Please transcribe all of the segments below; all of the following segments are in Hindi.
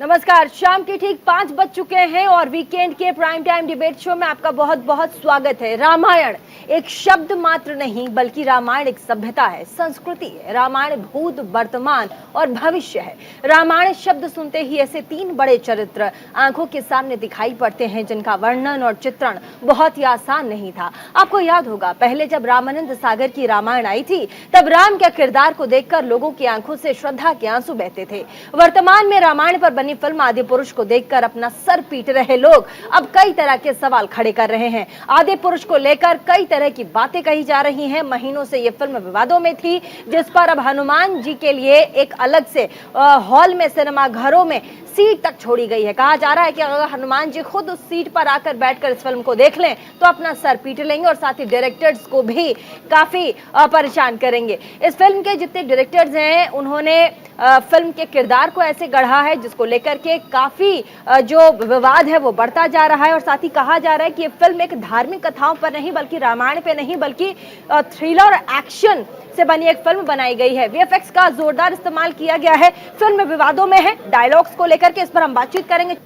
नमस्कार। शाम के ठीक 5 बज चुके हैं और वीकेंड के प्राइम टाइम डिबेट शो में आपका बहुत बहुत स्वागत है। रामायण एक शब्द मात्र नहीं बल्कि रामायण एक सभ्यता है, संस्कृति है। रामायण भूत, वर्तमान और भविष्य है। रामायण शब्द सुनते ही ऐसे 3 बड़े चरित्र आंखों के सामने दिखाई पड़ते हैं जिनका वर्णन और चित्रण बहुत ही आसान नहीं था। आपको याद होगा पहले जब रामानंद सागर की रामायण आई थी तब राम के किरदार को देखकर लोगों की आंखों से श्रद्धा के आंसू बहते थे। वर्तमान में रामायण पर बनी फिल्म आदि पुरुष को देखकर अपना सर पीट रहे लोग अब कई तरह के सवाल खड़े कर रहे हैं। आदि पुरुष को लेकर कई तरह की बातें कही जा रही हैं। महीनों से ये फिल्म विवादों में थी, जिस पर अब हनुमान जी के लिए एक अलग से हॉल में, सिनेमा घरों में सीट तक छोड़ी गई है। कहा जा रहा है कि अगर हनुमान जी खुद उस सीट पर आकर बैठकर इस फिल्म को देख लें तो अपना सर पीट लेंगे और साथ ही डायरेक्टर्स को भी काफी परेशान करेंगे। इस फिल्म के जितने डायरेक्टर्स हैं उन्होंने फिल्म के किरदार को ऐसे गढ़ा है जिसको लेकर के काफी जो विवाद है वो बढ़ता जा रहा है। और साथ ही कहा जा रहा है कि ये फिल्म एक धार्मिक कथाओं पर नहीं बल्कि रामायण पे नहीं बल्कि थ्रिलर एक्शन से बनी एक फिल्म बनाई गई है। वीएफएक्स का जोरदार इस्तेमाल किया गया है। फिल्म विवादों में है, डायलॉग्स को लेकर के इस पर हम बातचीत करेंगे।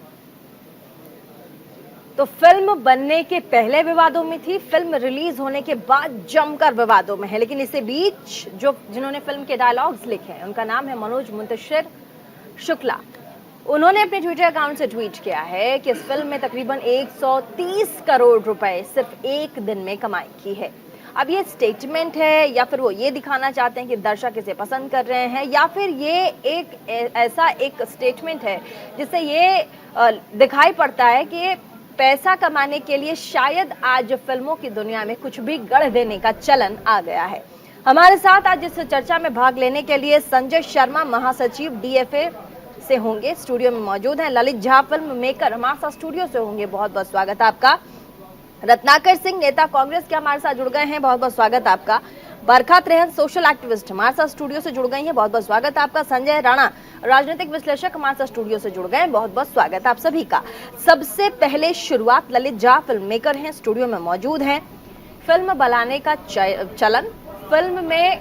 तो फिल्म बनने के पहले विवादों में थी, फिल्म रिलीज होने के बाद जमकर विवादों में है। लेकिन इसी बीच जिन्होंने फिल्म के डायलॉग्स लिखे हैं उनका नाम है मनोज मुंतशिर शुक्ला। उन्होंने अपने ट्विटर अकाउंट से ट्वीट किया है कि इस फिल्म में तकरीबन 130 करोड़ रुपए सिर्फ एक दिन में कमाई की है। अब ये स्टेटमेंट है या फिर वो ये दिखाना चाहते हैं कि दर्शक इसे पसंद कर रहे हैं, या फिर ये एक ऐसा एक स्टेटमेंट है जिससे ये दिखाई पड़ता है कि पैसा कमाने के लिए शायद आज फिल्मों की दुनिया में कुछ भी गढ़ देने का चलन आ गया है। हमारे साथ आज इस चर्चा में भाग लेने के लिए संजय शर्मा, महासचिव डीएफए से होंगे, स्टूडियो में मौजूद हैं। ललित झा, फिल्म मेकर, हमारे साथ स्टूडियो से होंगे, बहुत बहुत स्वागत है आपका। रत्नाकर सिंह, नेता कांग्रेस के हमारे साथ जुड़ गए हैं, बहुत बहुत स्वागत आपका। बरखा त्रेहन, सोशल एक्टिविस्ट, हमारे साथ स्टूडियो से जुड़ गई हैं, बहुत बहुत स्वागत आपका। संजय राणा, राजनीतिक विश्लेषक, हमारे साथ स्टूडियो से जुड़ गए हैं, बहुत बहुत स्वागत आप सभी का। सबसे पहले शुरुआत ललित झा, फिल्म मेकर हैं, स्टूडियो में मौजूद हैं। फिल्म बनाने का चलन, फिल्म में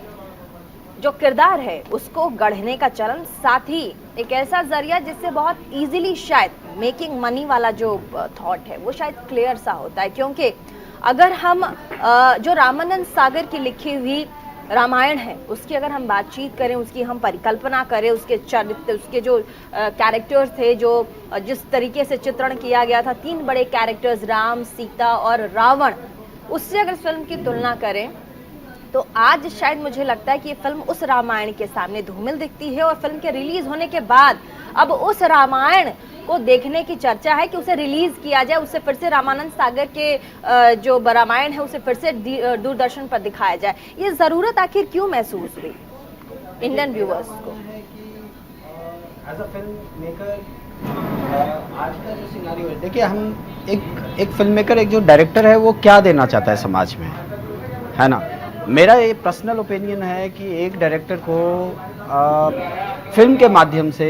जो किरदार है उसको गढ़ने का चलन, साथ ही एक ऐसा जरिया जिससे बहुत इजीली शायद मेकिंग मनी वाला जो थॉट है वो शायद क्लियर सा होता है। क्योंकि अगर हम जो रामानंद सागर की लिखी हुई रामायण है उसकी अगर हम बातचीत करें, उसकी हम परिकल्पना करें, उसके चरित्र, उसके जो कैरेक्टर्स थे, जो जिस तरीके से चित्रण किया गया था, 3 बड़े कैरेक्टर्स राम, सीता और रावण, उससे अगर फिल्म की तुलना करें तो आज शायद मुझे लगता है कि ये फिल्म उस रामायण के सामने धूमिल दिखती है। और फिल्म के रिलीज होने के बाद अब उस रामायण को देखने की चर्चा है कि उसे रिलीज किया जाए, उसे फिर से रामानंद सागर के जो रामायण है उसे फिर से दूरदर्शन पर दिखाया जाए। ये जरूरत आखिर क्यों महसूस हुई इंडियन व्यूअर्स को? एज अ फिल्म मेकर आज का जो सिनेरियो है, देखिए हम एक फिल्म मेकर, एक जो डायरेक्टर है वो क्या देना चाहता है समाज में, है ना। मेरा ये पर्सनल ओपिनियन है कि एक डायरेक्टर को फिल्म के माध्यम से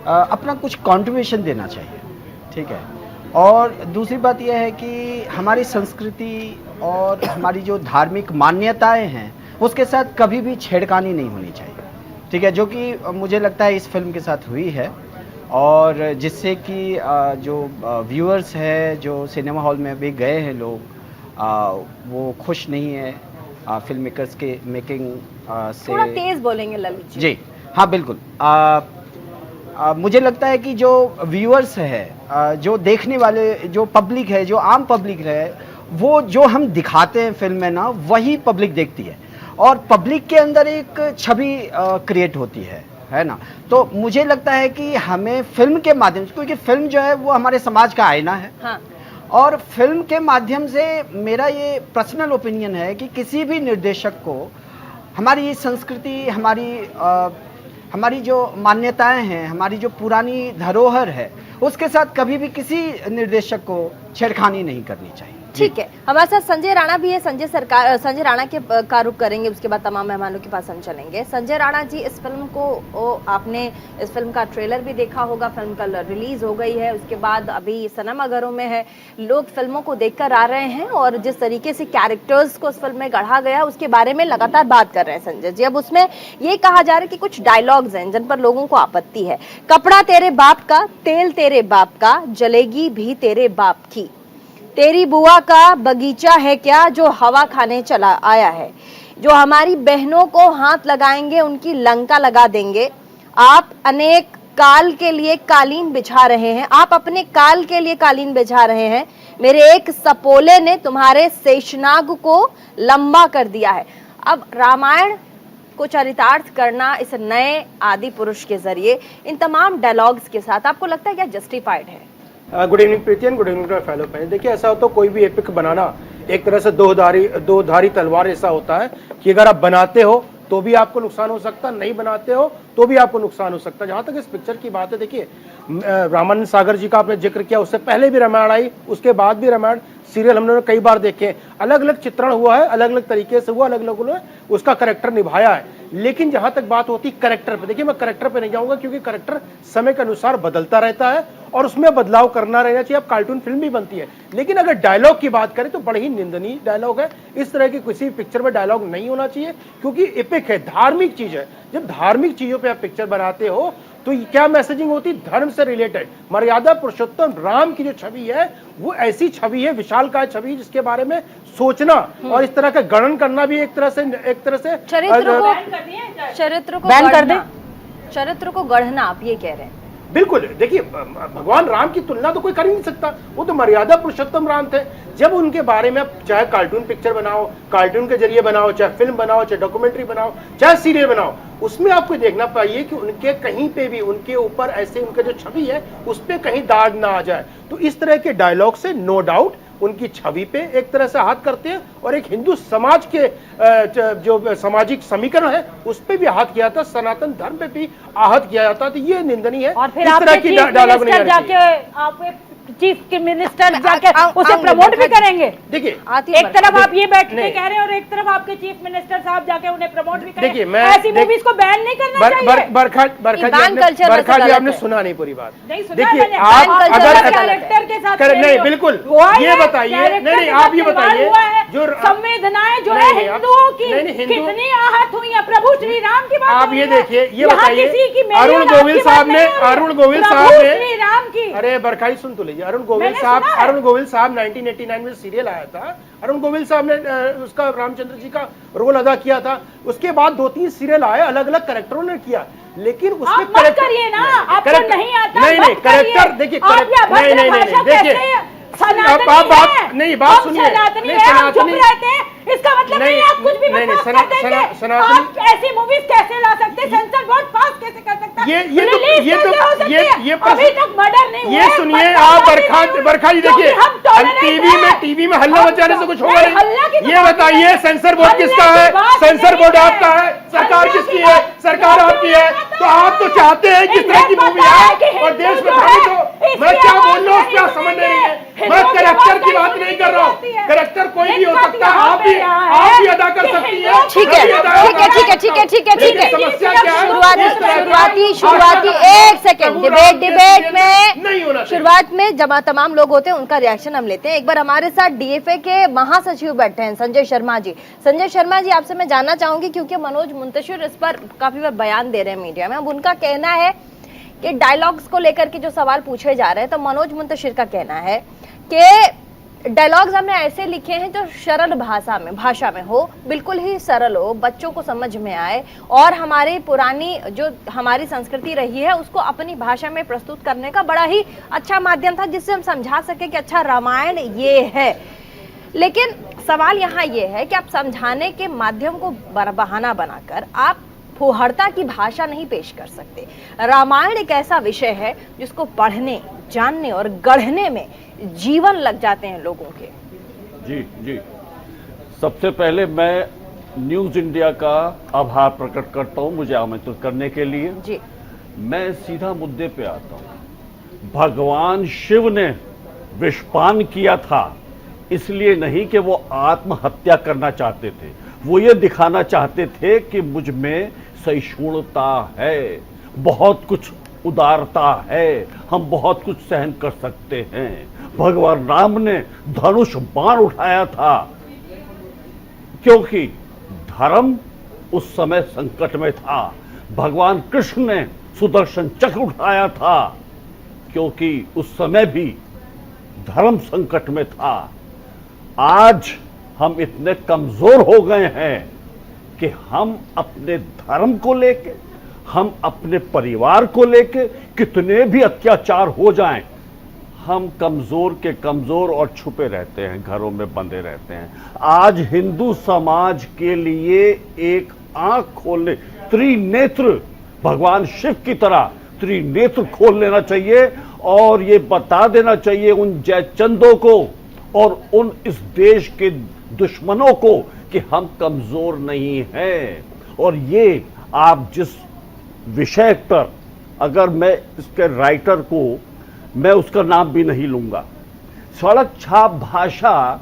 अपना कुछ कंट्रीब्यूशन देना चाहिए, ठीक है। और दूसरी बात यह है कि हमारी संस्कृति और हमारी जो धार्मिक मान्यताएं हैं उसके साथ कभी भी छेड़खानी नहीं होनी चाहिए, ठीक है, जो कि मुझे लगता है इस फिल्म के साथ हुई है। और जिससे कि जो व्यूअर्स है, जो सिनेमा हॉल में भी गए हैं लोग, वो खुश नहीं है फिल्म मेकर्स के मेकिंग से। थोड़ा तेज बोलेंगे ललित जी। हाँ बिल्कुल। मुझे लगता है कि जो व्यूअर्स है, जो देखने वाले, जो पब्लिक है, जो आम पब्लिक है, वो जो हम दिखाते हैं फिल्म में ना वही पब्लिक देखती है और पब्लिक के अंदर एक छवि क्रिएट होती है ना। तो मुझे लगता है कि हमें फिल्म के माध्यम से, क्योंकि फिल्म जो है वो हमारे समाज का आईना है, हाँ। और फिल्म के माध्यम से मेरा ये पर्सनल ओपिनियन है कि किसी भी निर्देशक को हमारी संस्कृति, हमारी जो मान्यताएं हैं, हमारी जो पुरानी धरोहर है, उसके साथ कभी भी किसी निर्देशक को छेड़खानी नहीं करनी चाहिए। ठीक है, हमारे साथ संजय राणा भी है। संजय राणा के का रुख करेंगे, उसके बाद तमाम मेहमानों के पास हम चलेंगे। संजय राणा जी, इस फिल्म को आपने इस फिल्म का ट्रेलर भी देखा होगा, फिल्म कल रिलीज हो गई है, उसके बाद अभी सिनेमाघरों में है, लोग फिल्मों को देखकर आ रहे हैं और जिस तरीके से कैरेक्टर्स को इस फिल्म में गढ़ा गया उसके बारे में लगातार बात कर रहे हैं संजय जी। अब उसमें ये कहा जा रहा है कि कुछ डायलॉग्स हैं जिन पर लोगों को आपत्ति है। कपड़ा तेरे बाप का, तेल तेरे बाप का, जलेगी भी तेरे बाप की, तेरी बुआ का बगीचा है क्या जो हवा खाने चला आया है, जो हमारी बहनों को हाथ लगाएंगे उनकी लंका लगा देंगे, आप अनेक काल के लिए कालीन बिछा रहे हैं, आप अपने काल के लिए कालीन बिछा रहे हैं, मेरे एक सपोले ने तुम्हारे शेषनाग को लंबा कर दिया है। अब रामायण को चरितार्थ करना इस नए आदि पुरुष के जरिए इन तमाम डायलॉग्स के साथ आपको लगता है क्या जस्टिफाइड है? Good evening Preeti, good evening to fellow friends. देखिए, ऐसा होता है कोई भी एपिक बनाना एक तरह से दो धारी तलवार ऐसा होता है कि अगर आप बनाते हो तो भी आपको नुकसान हो सकता, नहीं बनाते हो तो भी आपको नुकसान हो सकता है। जहां तक इस पिक्चर की बात है, देखिए रामानंद सागर जी का आपने जिक्र किया, उससे पहले भी रामायण आई, उसके बाद भी रामायण सीरियल हम लोगों ने कई बार देखे, अलग अलग चित्रण हुआ है, अलग अलग तरीके से हुआ, अलग अलग उन्होंने उसका करेक्टर निभाया है। लेकिन जहां तक बात होती करेक्टर पे, देखिए मैं करेक्टर पे नहीं जाऊंगा क्योंकि करेक्टर समय के अनुसार बदलता रहता है और उसमें बदलाव करना रहना चाहिए। अब कार्टून फिल्म भी बनती है, लेकिन अगर डायलॉग की बात करें तो बड़े ही निंदनीय डायलॉग है। इस तरह की किसी पिक्चर में डायलॉग नहीं होना चाहिए क्योंकि एपिक है, धार्मिक चीज है। जब धार्मिक चीजों पे आप पिक्चर बनाते हो तो क्या मैसेजिंग होती, धर्म से रिलेटेड। मर्यादा पुरुषोत्तम राम की जो छवि है वो ऐसी छवि है, विशालकाय छवि, जिसके बारे में सोचना और इस तरह का गणन करना भी एक तरह से चरित्र को बैन कर दे, चरित्र को गढ़ना, आप ये कह रहे हैं? बिल्कुल। देखिए, भगवान राम की तुलना तो कोई कर ही नहीं सकता, वो तो मर्यादा पुरुषोत्तम राम थे। जब उनके बारे में चाहे कार्टून पिक्चर बनाओ, कार्टून के जरिए बनाओ, चाहे फिल्म बनाओ, चाहे डॉक्यूमेंट्री बनाओ, चाहे सीरियल बनाओ, उसमें आपको देखना चाहिए कि उनके कहीं पे भी उनके ऊपर ऐसे उनका जो छवि है उस पर कहीं दाग ना आ जाए। तो इस तरह के डायलॉग से नो डाउट उनकी छवि पे एक तरह से आहत करते हैं और एक हिंदू समाज के जो सामाजिक समीकरण है उस पे भी आहत किया था, सनातन धर्म पे भी आहत किया जाता है। तो ये निंदनीय है। और फिर इस तरह की डायलॉग नहीं जाके आप चीफ मिनिस्टर जाके उसे प्रमोट भी करेंगे। देखिए, एक तरफ आप ये बैठ के कह रहे हैं और एक तरफ आपके चीफ मिनिस्टर साहब जाके उन्हें प्रमोट भी करेंगे। देखिए, ऐसी मूवीज को बैन नहीं करना चाहिए। बरखा जी आपने सुना नहीं पूरी बात। देखिए, आप अगर कैरेक्टर के साथ नहीं, बिल्कुल ये बताइए, नहीं आप ये बताइए जो संवेदनाएं जो है हिंदुओं की कितनी आहत हुई है प्रभु श्री राम की बात। आप ये देखिए, ये बताइए, अरुण गोविल साहब ने श्री राम की, अरे बरखाई सुन तो लीजिए, अरुण गोविल साहब 1989 में सीरियल आया था, अरुण गोविल साहब ने उसका रामचंद्र जी का रोल अदा किया था। उसके बाद 2-3 सीरियल आए, अलग अलग कैरेक्टरों ने किया, लेकिन उसमें करेक्टर करिए ना, आपको नहीं आता, नहीं कैरेक्टर देखिए, नहीं देखिए, आप बात नहीं, बात सुनिए, इसका मतलब नहीं आप कुछ भी सनातनी ऐसी मूवीज कैसे ला सकते, सेंसर बोर्ड पास कैसे कर सकता है? ये अभी तक मर्डर नहीं हुआ। ये सुनिए आप, बरखा जी देखिए, टीवी में हल्ला मचाने से कुछ होगा नहीं। ये बताइए, सेंसर बोर्ड किसका है? सेंसर बोर्ड आपका है, सरकार किसकी है? सरकार आपकी है। तो आप तो चाहते हैं किस तरह की मूवी आए और देश में मैं क्या बोल रहा हूँ क्या समझ नहीं है। मैं कैरेक्टर की बात नहीं कर रहा हूँ, कैरेक्टर कोई भी हो सकता है, आप भी अदा कर सकती है। ठीक है, समस्या क्या है? शुरुआती 1 सेकंड डिबेट में शुरुआत में जब तमाम लोग होते हैं उनका रिएक्शन हम लेते हैं। एक बार हमारे साथ डीएफए के महासचिव बैठे हैं संजय शर्मा जी। संजय शर्मा जी, आपसे मैं जानना चाहूंगी क्योंकि मनोज मुंतशिर इस पर काफी बार बयान दे रहे हैं मीडिया में, अब उनका कहना है कि डायलॉग्स को लेकर के जो सवाल पूछे जा रहे हैं, तो मनोज मुंतशिर का कहना है कि डायलॉग्स हमने ऐसे लिखे हैं जो सरल भाषा में हो, बिल्कुल ही सरल हो, बच्चों को समझ में आए और हमारी पुरानी जो हमारी संस्कृति रही है उसको अपनी भाषा में प्रस्तुत करने का बड़ा ही अच्छा माध्यम था जिससे हम समझा सके कि अच्छा रामायण ये है। लेकिन सवाल यहाँ ये है कि आप समझाने के माध्यम को बहाना बनाकर आप फुहड़ता की भाषा नहीं पेश कर सकते। रामायण एक ऐसा विषय है जिसको पढ़ने, जानने और गढ़ने में जीवन लग जाते हैं लोगों के। जी, सबसे पहले मैं न्यूज इंडिया का आभार प्रकट करता हूं मुझे आमंत्रित करने के लिए। जी, मैं सीधा मुद्दे पे आता हूं। भगवान शिव ने विषपान किया था, इसलिए नहीं कि वो आत्महत्या करना चाहते थे। वो ये दिखाना चाहते थे कि मुझ में सहिष्णुता है, बहुत कुछ उदारता है, हम बहुत कुछ सहन कर सकते हैं। भगवान राम ने धनुष बाण उठाया था क्योंकि धर्म उस समय संकट में था। भगवान कृष्ण ने सुदर्शन चक्र उठाया था क्योंकि उस समय भी धर्म संकट में था। आज हम इतने कमजोर हो गए हैं कि हम अपने धर्म को लेके, हम अपने परिवार को लेके कितने भी अत्याचार हो जाएं, हम कमजोर के कमजोर और छुपे रहते हैं, घरों में बंधे रहते हैं। आज हिंदू समाज के लिए एक आंख खोलने, त्रिनेत्र, भगवान शिव की तरह त्रिनेत्र खोल लेना चाहिए और ये बता देना चाहिए उन जयचंदों को और उन इस देश के दुश्मनों को कि हम कमजोर नहीं हैं। और ये आप जिस विषय पर, अगर मैं इसके राइटर को, मैं उसका नाम भी नहीं लूंगा, सड़क छाप भाषा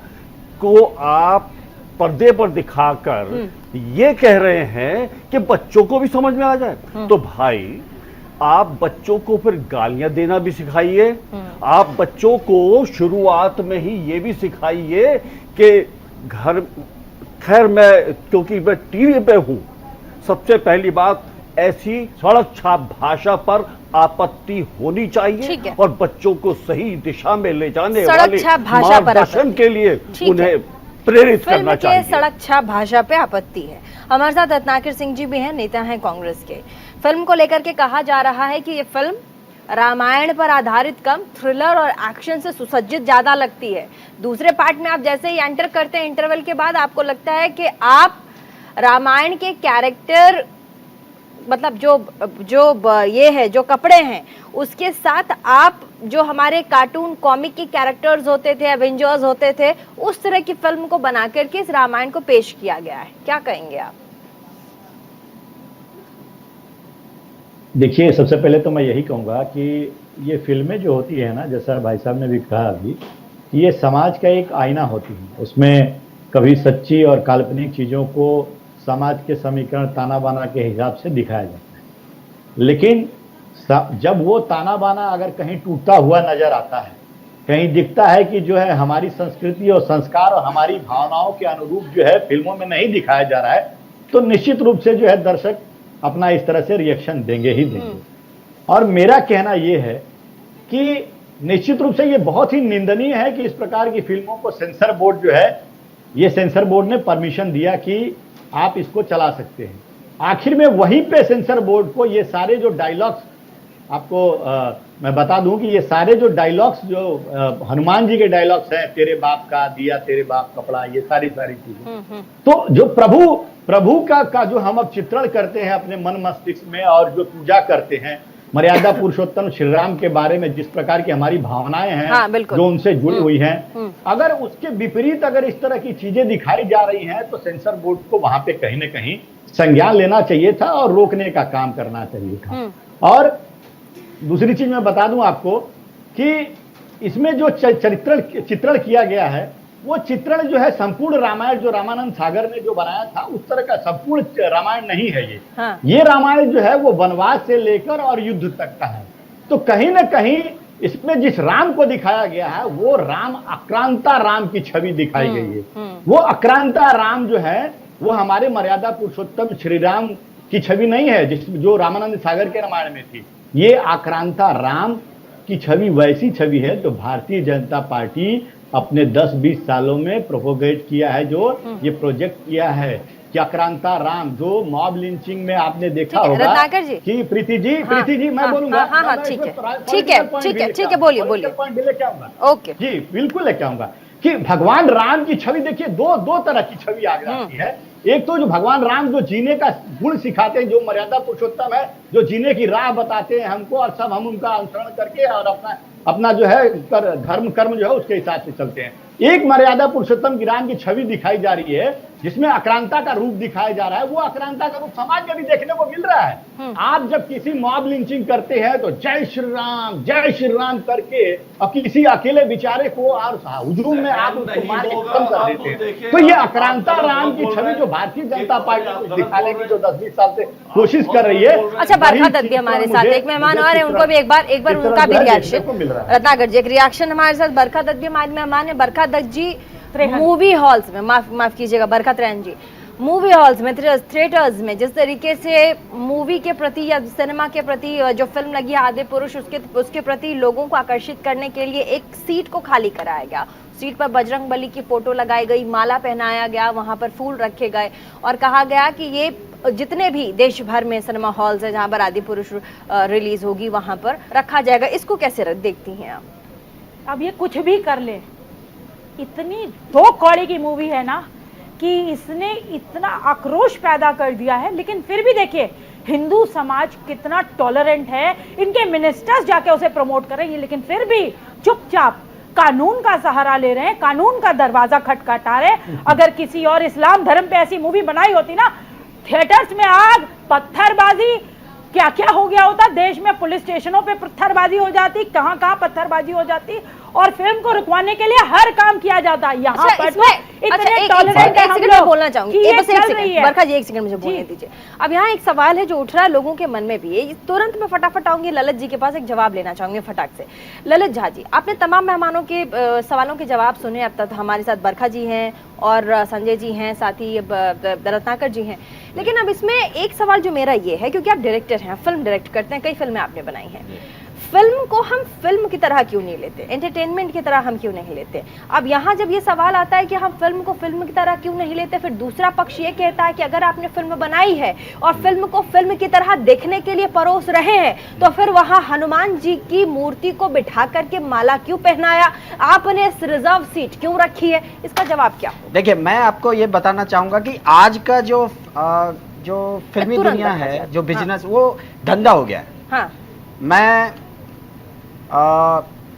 को आप पर्दे पर दिखाकर ये कह रहे हैं कि बच्चों को भी समझ में आ जाए, तो भाई आप बच्चों को फिर गालियां देना भी सिखाइए। आप बच्चों को शुरुआत में ही ये भी सिखाइए कि घर, खैर मैं क्योंकि मैं टीवी पे हूं, सबसे पहली बात ऐसी सड़क छाप भाषा पर आपत्ति होनी चाहिए और बच्चों को सही दिशा में ले जाने वाले मार्गदर्शन के लिए उन्हें प्रेरित करना चाहिए। सड़क छाप भाषा पे आपत्ति है। हमारे साथ रत्नाकर सिंह जी भी हैं, नेता हैं कांग्रेस के। फिल्म को लेकर के कहा जा रहा है कि ये फिल्म रामायण पर आधारित कम थ्रिलर और एक्शन से सुसज्जित ज्यादा लगती है। दूसरे पार्ट में आप जैसे ही एंटर करते हैं इंटरवल के बाद, आपको लगता है कि आप रामायण के कैरेक्टर, मतलब जो ये है, जो कपड़े हैं, उसके साथ आप जो हमारे कार्टून कॉमिक के कैरेक्टर्स होते थे, एवेंजर्स होते थे, उस तरह की फिल्म को बना करके इस रामायण को पेश किया गया है। क्या कहेंगे आप? देखिए, सबसे पहले तो मैं यही कहूँगा कि ये फिल्में जो होती है ना, जैसा भाई साहब ने भी कहा अभी, ये समाज का एक आईना होती है। उसमें कभी सच्ची और काल्पनिक चीज़ों को समाज के समीकरण ताना बाना के हिसाब से दिखाया जाता है, लेकिन जब वो ताना बाना अगर कहीं टूटता हुआ नजर आता है, कहीं दिखता है कि जो है हमारी संस्कृति और संस्कार और हमारी भावनाओं के अनुरूप जो है फिल्मों में नहीं दिखाया जा रहा है, तो निश्चित रूप से जो है दर्शक अपना इस तरह से रिएक्शन देंगे ही देंगे। और मेरा कहना यह है कि निश्चित रूप से ये बहुत ही निंदनीय है कि इस प्रकार की फिल्मों को सेंसर बोर्ड जो है, ये सेंसर बोर्ड ने परमिशन दिया कि आप इसको चला सकते हैं। आखिर में वहीं पे सेंसर बोर्ड को ये सारे जो डायलॉग्स, आपको मैं बता दूं कि ये सारे जो डायलॉग्स, जो हनुमान जी के डायलॉग्स हैं, तेरे बाप का दिया तेरे बाप कपड़ा, ये सारी चीजें, तो जो प्रभु का जो हम अब चित्रण करते हैं अपने मन मस्तिष्क में और जो पूजा करते हैं, मर्यादा पुरुषोत्तम श्री राम के बारे में जिस प्रकार की हमारी भावनाएं हैं, हाँ, जो उनसे जुड़ी हुई हैं, अगर उसके विपरीत अगर इस तरह की चीजें दिखाई जा रही हैं, तो सेंसर बोर्ड को वहां पे कहीं न कहीं संज्ञान लेना चाहिए था और रोकने का काम करना चाहिए था। और दूसरी चीज मैं बता दूं आपको कि इसमें जो चित्रण किया गया है, वो चित्रण जो है संपूर्ण रामायण जो रामानंद सागर ने जो बनाया था उस तरह का संपूर्ण रामायण नहीं है ये। हाँ। ये रामायण जो है वो वनवास से लेकर और युद्ध तक का है। तो कहीं ना कहीं इसमें जिस राम को दिखाया गया है वो राम आक्रांता राम की छवि दिखाई गई है। वो आक्रांता राम जो है वो हमारे मर्यादा पुरुषोत्तम श्री राम की छवि नहीं है जो रामानंद सागर के रामायण में थी। ये आक्रांता राम की छवि वैसी छवि है जो भारतीय जनता पार्टी अपने 10-20 सालों में प्रोपोगेट किया है, जो ये प्रोजेक्ट किया है कि आक्रांता राम, जो मॉब लिंचिंग में आपने देखा होगा कि प्रीति जी मैं बोलूंगा। ठीक है, बोलिए। पॉइंट लेके आऊंगा। ओके जी, बिल्कुल लेके आऊंगा कि भगवान राम की छवि देखिए, दो तरह की छवि आ जाती है। एक तो जो भगवान राम जो जीने का गुण सिखाते हैं, जो मर्यादा पुरुषोत्तम है, जो जीने की राह बताते हैं हमको, और सब हम उनका अनुसरण करके और अपना जो है धर्म कर्म जो है उसके हिसाब से चलते हैं। एक मर्यादा पुरुषोत्तम की राम की छवि दिखाई जा रही है जिसमें आक्रांता का रूप दिखाया जा रहा है, वो आक्रांता का रूप समाज में भी देखने को मिल रहा है। आप जब किसी मॉब लिंचिंग करते हैं तो जय श्री राम करके और किसी अकेले बेचारे को और हुजूम में आप उसको मार के खत्म कर देते हैं। तो ये आक्रांता राम की छवि जो भारतीय जनता पार्टी को दिखाने की जो 10-20 साल से कोशिश कर रही है। अच्छा, बरखा दत्त भी हमारे साथ, एक मेहमान और है, उनको भी एक बार उनका भी रिएक्शन। रत्नाकर जी, एक रिएक्शन हमारे साथ। बरखा दत्त भी हमारे मेहमान है। बरखा दत्त जी, मूवी हॉल्स में, माफ कीजिएगा बरखा त्रैन जी, मूवी हॉल्स में, थिएटर्स में जिस तरीके से मूवी के प्रति या सिनेमा के प्रति जो फिल्म लगी है आदि पुरुष, उसके प्रति लोगों को आकर्षित करने के लिए एक सीट को खाली कराया गया। सीट पर बजरंग बली की फोटो लगाई गई, माला पहनाया गया, वहां पर फूल रखे गए और कहा गया कि ये जितने भी देश भर में सिनेमा हॉल्स है जहां पर आदि पुरुष रिलीज होगी वहां पर रखा जाएगा। इसको कैसे देखती हैं आप? अब ये कुछ भी कर ले, इतनी 2 कौड़ी की मूवी है ना कि इसने इतना आक्रोश पैदा कर दिया है। लेकिन फिर भी देखिए हिंदू समाज कितना टॉलरेंट है, इनके मिनिस्टर्स जाके उसे प्रमोट कर रहे हैं, लेकिन फिर भी चुपचाप कानून का सहारा ले रहे हैं, कानून का दरवाजा खटखटा रहे हैं। अगर किसी और इस्लाम धर्म पे ऐसी मूवी बनाई होती ना, थिएटर्स में आग, पत्थरबाजी, क्या क्या हो गया होता देश में, पुलिस स्टेशनों पे पत्थरबाजी हो जाती, कहां कहां पत्थरबाजी हो जाती और फिल्म को रुकवाने के लिए हर काम किया जाता। यहाँ पर तो इतने टॉलरेंट है हम लोग। बोलना चाहूंगी बस एक सेकंड, बरखा जी एक सेकंड मुझे बोलने दीजिए। अब यहाँ एक सवाल है जो उठ रहा है लोगों के मन में भी है, तुरंत मैं फटाफट आऊंगी ललित जी के पास, एक जवाब लेना चाहूंगी फटाक से। ललित झा जी, आपने तमाम मेहमानों के सवालों के जवाब सुने अब तक। हमारे साथ बरखा जी हैं और संजय जी हैं, साथ ही रत्नाकर जी हैं। लेकिन अब इसमें एक सवाल जो मेरा ये है, क्योंकि आप डायरेक्टर हैं, फिल्म डायरेक्ट करते हैं, कई फिल्में आपने बनाई हैं, फिल्म को हम फिल्म की तरह क्यों नहीं लेते, एंटरटेनमेंट की तरह हम क्यों नहीं लेते? अब यहाँ जब ये सवाल आता है कि हम फिल्म को फिल्म की तरह क्यों नहीं लेते, फिर दूसरा पक्ष ये कहता है कि अगर आपने फिल्म बनाई है और फिल्म को फिल्म की तरह देखने के लिए परोस रहे हैं, तो फिर वहां हनुमान जी की मूर्ति को बिठा करके माला क्यों पहनाया, आपने रिजर्व सीट क्यों रखी है? इसका जवाब क्या? देखिए, मैं आपको ये बताना चाहूंगा कि आज का जो फिल्मी दुनिया है, जो बिजनेस, वो धंधा हो गया है। हाँ, मैं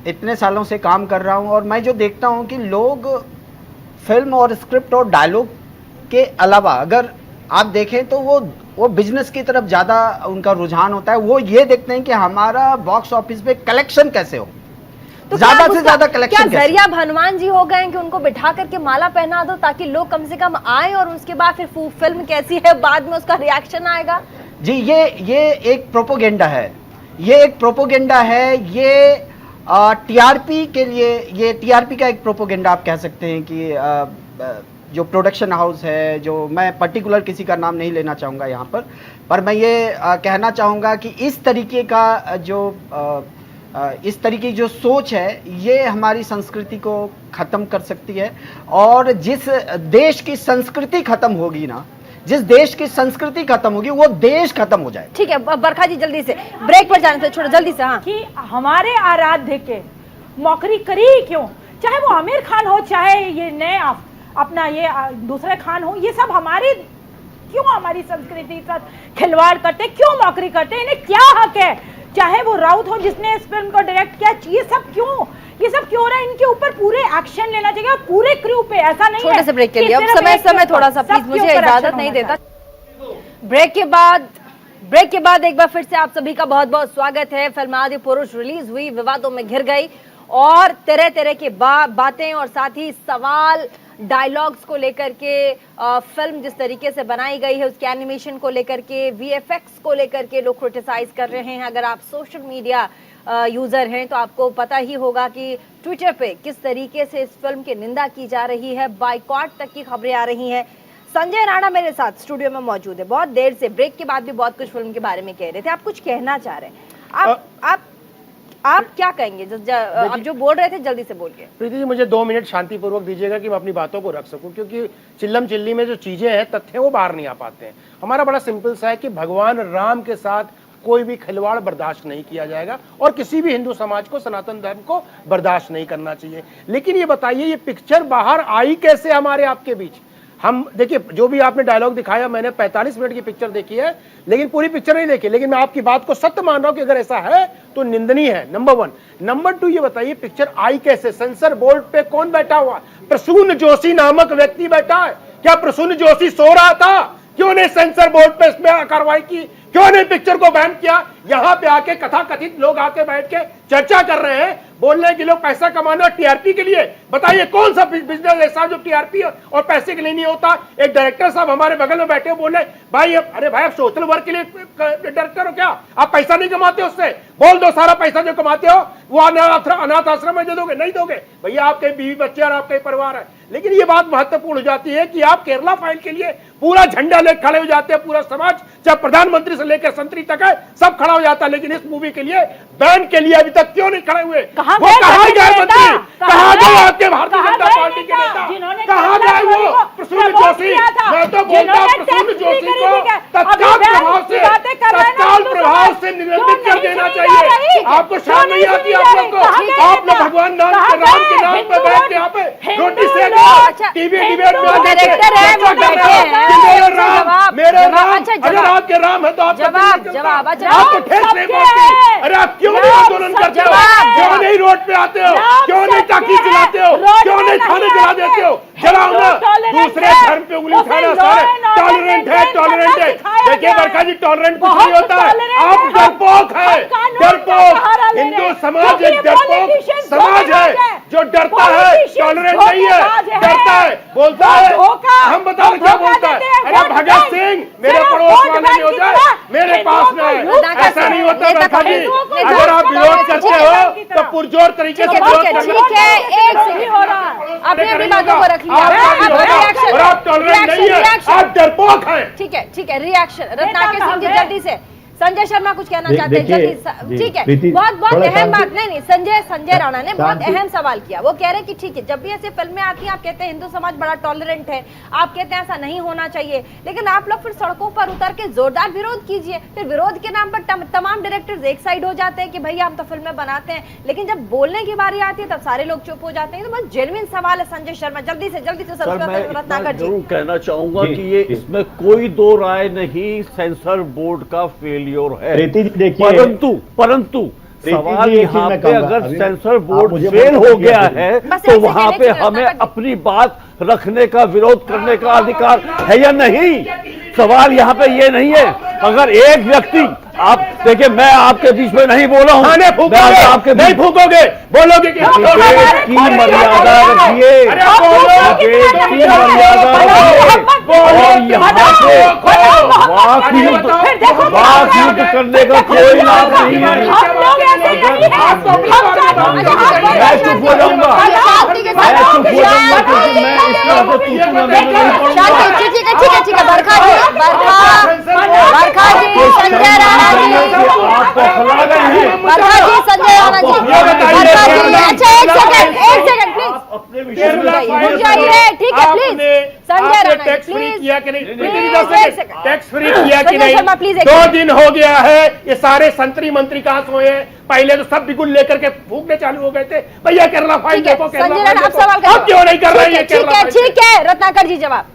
इतने सालों से काम कर रहा हूं और मैं जो देखता हूं कि लोग फिल्म और स्क्रिप्ट और डायलॉग के अलावा अगर आप देखें तो वो बिजनेस की तरफ ज़्यादा उनका रुझान होता है। वो ये देखते हैं कि हमारा बॉक्स ऑफिस पे कलेक्शन कैसे हो, तो ज्यादा से ज्यादा कलेक्शन। क्या जरिया हनुमान जी हो गए कि उनको बिठा करके माला पहना दो ताकि लोग कम से कम आए और उसके बाद फिर फिल्म कैसी है बाद में उसका रिएक्शन आएगा? जी, ये एक प्रोपोगेंडा है, ये एक प्रोपोगेंडा है, ये टीआरपी के लिए, ये टीआरपी का एक प्रोपोगेंडा आप कह सकते हैं कि जो प्रोडक्शन हाउस है, जो मैं पर्टिकुलर किसी का नाम नहीं लेना चाहूँगा यहाँ पर मैं ये कहना चाहूँगा कि इस तरीके का इस तरीके की जो सोच है ये हमारी संस्कृति को ख़त्म कर सकती है। और जिस देश की संस्कृति ख़त्म होगी ना, जिस देश की संस्कृति खत्म होगी वो देश खत्म हो जाए। ठीक है बरखा जी, जल्दी से ब्रेक पर जाने से छोड़ो, जल्दी से। हाँ, कि हमारे आराध्य के मौकरी करी क्यों, चाहे वो आमिर खान हो, चाहे ये नए अपना ये दूसरे खान हो, ये सब हमारी क्यों हमारी संस्कृति के साथ खिलवाड़ करते, क्यों मौकरी करते, इन्हें क्या हक है? चाहे वो राउत हो जिसने इस फिल्म को डायरेक्ट किया, ये सब क्यों हो रहा है? इनके ऊपर पूरे एक्शन लेना चाहिए, पूरे क्रू पे। ऐसा नहीं है। छोटे से ब्रेक के लिए अब समय थोड़ा सा प्लीज, मुझे इजाजत नहीं देता। ब्रेक के बाद एक बार फिर से आप सभी का बहुत बहुत स्वागत है। फिल्म आदि पुरुष रिलीज हुई, विवादों में घिर गई और तरह तरह के बातें और साथ ही सवाल, डायलॉग्स को लेकर के, फिल्म जिस तरीके से बनाई गई है उसके एनिमेशन को लेकर के, वीएफएक्स को लेकर के लोग क्रिटिसाइज कर रहे हैं। अगर आप सोशल मीडिया यूजर हैं तो आपको पता ही होगा कि ट्विटर पे किस तरीके से इस फिल्म की निंदा की जा रही है, बाइकॉट तक की खबरें आ रही हैं। संजय राणा मेरे साथ स्टूडियो में मौजूद है, बहुत देर से, ब्रेक के बाद भी बहुत कुछ फिल्म के बारे में कह रहे थे। आप कुछ कहना चाह रहे हैं, आप क्या कहेंगे? आप जो बोल रहे थे जल्दी से बोलिए। प्रीति जी, मुझे 2 मिनट शांतिपूर्वक दीजिएगा कि मैं अपनी बातों को रख सकूं, क्योंकि चिल्लम चिल्ली में जो चीजें हैं, तथ्य वो बाहर नहीं आ पाते हैं। हमारा बड़ा सिंपल सा है कि भगवान राम के साथ कोई भी खिलवाड़ बर्दाश्त नहीं किया जाएगा और किसी भी हिंदू समाज को, सनातन धर्म को बर्दाश्त नहीं करना चाहिए। लेकिन ये बताइए, ये पिक्चर बाहर आई कैसे हमारे आपके बीच? हम देखिए, जो भी आपने डायलॉग दिखाया, मैंने 45 मिनट की पिक्चर देखी है, लेकिन पूरी पिक्चर नहीं देखी। लेकिन मैं आपकी बात को सत्य मान रहा हूं कि अगर ऐसा है तो निंदनीय है, नंबर 1। नंबर 2, ये बताइए पिक्चर आई कैसे? सेंसर बोर्ड पे कौन बैठा हुआ? प्रसून जोशी नामक व्यक्ति बैठा है, क्या प्रसून जोशी सो रहा था? क्यों नहीं सेंसर बोर्ड पे इसमें कार्रवाई की? क्यों नहीं पिक्चर को बैन किया? यहां पे आके कथा कथित लोग आके बैठ के चर्चा कर रहे हैं, बोल रहे हैं कि लोग पैसा कमाना टीआरपी के लिए। बताइए कौन सा बिजनेस ऐसा जो टीआरपी और पैसे के लिए नहीं होता? एक डायरेक्टर साहब हमारे बगल में बैठे बोल रहे भाई अरे भाई आप सोशल वर्क के लिए डायरेक्टर हो क्या? आप पैसा नहीं कमाते उससे? बोल दो सारा पैसा जो कमाते हो वो अनाथ आश्रम में दे दोगे? नहीं दोगे भैया, आपके बीवी बच्चे और आपके परिवार है। लेकिन ये बात महत्वपूर्ण हो जाती है कि आप केरला फाइल के लिए पूरा झंडा लेकर खड़े हो जाते हैं, पूरा समाज चाहे प्रधानमंत्री से लेकर संतरी तक है सब खड़ा हो जाता है, लेकिन इस मूवी के लिए बैन के लिए अभी तक क्यों नहीं खड़े हुए? कहां वो कहां गए मंत्री? कहां गए आपके भारतीय कहां जनता गए पार्टी के नेता? नेता? जिन्होंने कहां गए वो प्रसून जोशी? मैं तो बोलता हूं प्रसून जोशी को तत्काल प्रभाव से निलंबित कर देना चाहिए। आपको शर्म नहीं आती? आप लोग को आप लोग भगवान राम के नाम पे बैठ के यहाँ पे रोटी सेक टीवी डिबेट में डायरेक्टर है वो बैठे हैं। मेरे राम, अगर आपके राम है तो आप आपको ठेस नहीं पहुंचती? अरे आप क्यों नहीं आंदोलन करते हो? क्यों नहीं रोड पे आते हो? क्यों नहीं टाकी चलाते हो? क्यों नहीं थाने जला देते हो? जलाओ ना। दूसरे धर्म पे उंगली उठाना सारे टॉलरेंट है, टॉलरेंट है। देखिए बरखा जी, टॉलरेंट कुछ नहीं होता है, आप डरपोक है, डरपोक। हिंदू समाज एक डरपोक समाज है जो डरता है, टॉलरेंट नहीं है, डरता है, बोलता है। हम बताओ क्या बोलता है? अरे भगत सिंह मेरे पड़ोस वाले में हो जाए, मेरे पास में है, ऐसा नहीं होता बरखा जी। अगर आप विरोध करते हो तो पुरजोर तरीके से विरोध करना। ठीक है, एक से हो रहा, अपनी अपनी बातों को रख लिया। और आप टॉलरेंट नहीं है, आप डरपोक हैं। ठीक है, ठीक है, रिएक्शन रत्नाकर सिंह जी जल्दी से। संजय शर्मा कुछ कहना चाहते हैं जल्दी। ठीक है, बहुत अहम बात। नहीं, संजय राणा ने बहुत अहम सवाल किया। वो कह रहे हैं कि ठीक है, जब भी ऐसे फिल्में आती हैं आप कहते हैं हिंदू समाज बड़ा टॉलरेंट है, आप कहते हैं ऐसा नहीं होना चाहिए, लेकिन आप लोग फिर सड़कों पर उतर के जोरदार विरोध कीजिए। फिर विरोध के नाम पर तमाम डायरेक्टर्स एक साइड हो जाते हैं कि भैया हम तो फिल्में बनाते हैं, लेकिन जब बोलने की बारी आती है तब सारे लोग चुप हो जाते हैं। तो बहुत जेन्युइन सवाल है संजय शर्मा, जल्दी से रत्नाकर जी। जरूर कहना चाहूंगा कि ये इसमें कोई दो राय नहीं, सेंसर बोर्ड का फेलियर है। परंतु सवाल यहाँ पे अगर सेंसर बोर्ड फेल हो गया है तो वहाँ पे हमें अपनी बात रखने का, विरोध करने का अधिकार है या नहीं? सवाल यहाँ पे ये नहीं है। अगर एक व्यक्ति, आप देखिए मैं आपके बीच में नहीं बोला हूँ, आपके नहीं फूकोगे, बोलोगे कि डिबेट की मर्यादा रखिए, डिबेट की मर्यादा रखिए। और यहाँ पे वाक युद्ध करने का कोई लाभ नहीं है। मैं चुप हो जाऊंगा, क्योंकि मैं इस तरह से ठीक है, बरखा जी, संजय राणा जी, आपको खिला रहे हैं। बरखा जी, संजय राणा जी, बरखा जी, अच्छा एक सेकंड प्लीज रुक जाइए। ठीक है, please Sanjay Rana tax free किया कि नहीं? टैक्स फ्री प्लीज किया कि नहीं? शर्मा, प्लीज 2 दिन हो गया है, ये सारे संतरी मंत्री कहां सोए हैं? पहले तो सब बिगुल लेकर के फूकने चालू हो गए थे, भैया केरला फाइल देखो, संजय राणा आप सवाल अब क्यों नहीं कर रहे हैं? ठीक है, रत्नाकर जी जवाब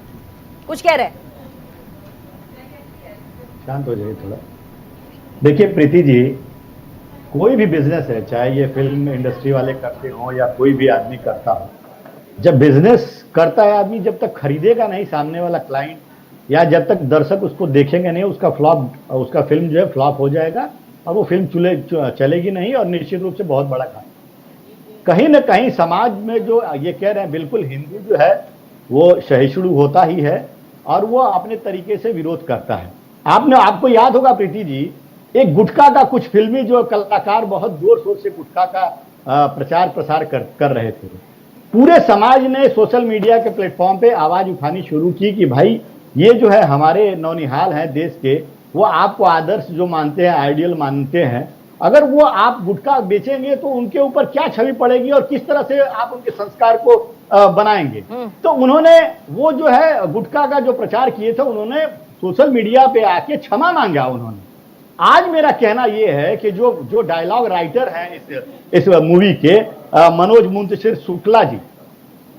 कुछ कह रहे हैं। शांत हो जाइए थोड़ा। देखिए प्रीति जी, कोई भी बिजनेस है, चाहे ये फिल्म इंडस्ट्री वाले करते हो या कोई भी आदमी करता हो, जब बिजनेस करता है आदमी, जब तक खरीदेगा नहीं सामने वाला क्लाइंट, या जब तक दर्शक उसको देखेंगे नहीं, उसका फिल्म जो है फ्लॉप हो जाएगा और वो फिल्म चलेगी नहीं, और निश्चित रूप से बहुत बड़ा घाटा। कहीं ना कहीं समाज में जो ये कह रहे हैं, बिल्कुल हिंदू जो है वो सहिष्णु होता ही है और वो अपने तरीके से विरोध करता है। आपको याद होगा प्रीति जी, एक गुटखा का कुछ फिल्मी जो कलाकार बहुत जोर शोर से गुटखा का प्रचार प्रसार कर रहे थे। पूरे समाज ने सोशल मीडिया के प्लेटफॉर्म पे आवाज उठानी शुरू की कि भाई ये जो है हमारे नौनिहाल हैं देश के, वो आपको आदर्श जो मानते हैं, आइडियल मानते हैं, अगर वो आप गुटखा बेचेंगे तो उनके ऊपर क्या छवि पड़ेगी और किस तरह से आप उनके संस्कार को बनाएंगे। तो उन्होंने वो जो है गुटखा का जो प्रचार किए थे, उन्होंने सोशल मीडिया पे आके क्षमा मांगा उन्होंने। आज मेरा कहना यह है कि जो डायलॉग राइटर हैं इस मूवी के, मनोज मुंतशिर शुक्ला जी,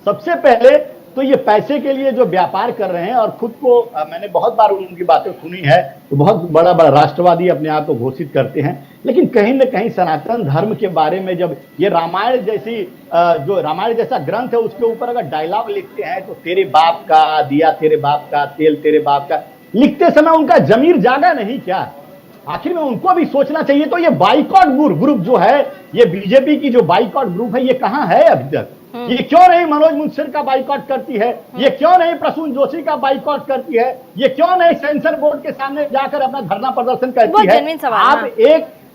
सबसे पहले तो ये पैसे के लिए जो व्यापार कर रहे हैं और खुद को मैंने बहुत बार उनकी बातें सुनी है, तो बहुत बड़ा बड़ा राष्ट्रवादी अपने आप को घोषित करते हैं, लेकिन कहीं न कहीं सनातन धर्म के बारे में जब ये रामायण जैसी जो रामायण जैसा ग्रंथ है उसके ऊपर अगर डायलॉग लिखते हैं, तो तेरे बाप का दिया, तेरे बाप का तेल, तेरे बाप का, लिखते समय उनका जमीर जागा नहीं क्या? आखिर में उनको भी सोचना चाहिए। तो ये बाइकॉट ग्रुप जो है, ये बीजेपी की जो बाइकॉट ग्रुप है, ये कहां है अभी तक? ये क्यों नहीं मनोज मुंशिर का बाइकॉट करती है? ये क्यों नहीं प्रसून जोशी का बाइकॉट करती है? ये क्यों नहीं सेंसर बोर्ड के सामने जाकर अपना धरना प्रदर्शन करती है? आप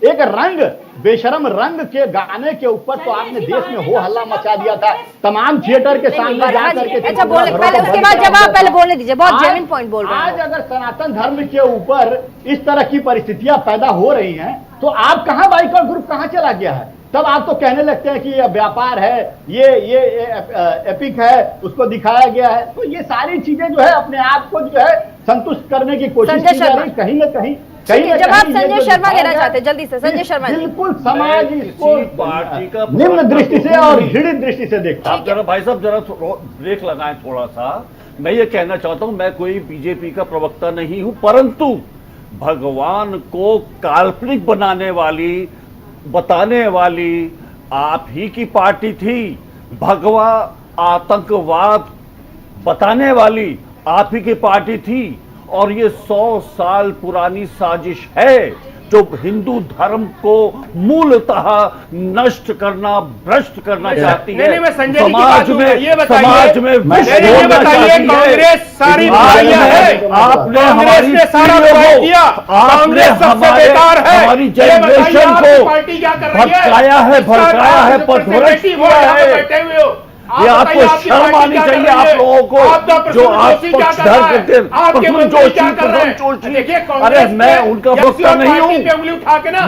एक रंग, बेशरम रंग के गाने के ऊपर तो आपने देश में हो हल्ला मचा दिया था, तमाम थिएटर के सामने जाकर के। अच्छा बोले, पहले उसके बाद जब आप पहले बोलने दीजिए, बहुत जेन्युइन पॉइंट बोल रहे हैं। आज अगर सनातन धर्म के ऊपर इस तरह की परिस्थितियां पैदा हो रही हैं, तो आप कहां बाइकॉट ग्रुप कहां चला गया है? तब आप तो कहने लगते हैं कि ये व्यापार है, ये एपिक है, उसको दिखाया गया है। तो ये सारी चीजें जो है अपने आप को जो है संतुष्ट करने की कोशिश की जा रही है, कहीं ना कहीं। जवाब संजय शर्मा देना चाहते हैं, जल्दी से संजय शर्मा। बिल्कुल समाज इसको पार्टी का निम्न दृष्टि से और घृणित दृष्टि से देखता है। आप जरा भाई साहब जरा ब्रेक लगाएं थोड़ा सा। मैं ये कहना चाहता हूं, मैं कोई बीजेपी का प्रवक्ता नहीं हूं, परंतु भगवान को काल्पनिक बताने वाली आप ही की पार्टी थी। भगवा आतंकवाद बताने वाली आप ही की पार्टी थी, और ये 100 साल पुरानी साजिश है जो हिंदू धर्म को मूलतः नष्ट करना, भ्रष्ट करना चाहती है। समाज में कांग्रेस सारी आपने हमारी हमारी जनरेशन को भटकाया है, पथभ्रष्ट किया है। ये आपको शर्म आनी चाहिए आप लोगों को, जो आप पक्षधर करते हैं। अरे मैं उनका वक्ता नहीं हूँ,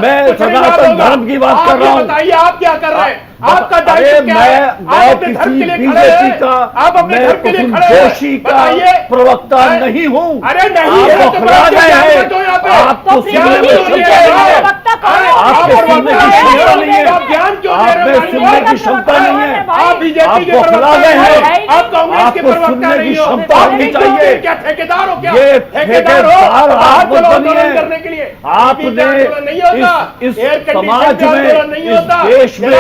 मैं सनातन धर्म की बात कर रहा हूँ। बताइए आप क्या कर रहे हैं? आपका मैं किसी बीजेपी का, मैं प्रसून जोशी का प्रवक्ता नहीं हूँ। अरे नहीं, आप बखला गए हैं, आपको सुनने में क्षमता नहीं है, आपको सुनने की क्षमता नहीं है, आप में सुनने की क्षमता नहीं है, आप बीजेपी के बखला गए हैं, आप कांग्रेस के आपको सुनने की क्षमता होनी चाहिए। क्या ठेकेदार हो? क्या ये ठेकेदार आप बनिए। करने के लिए आपने इस समाज में, इस देश में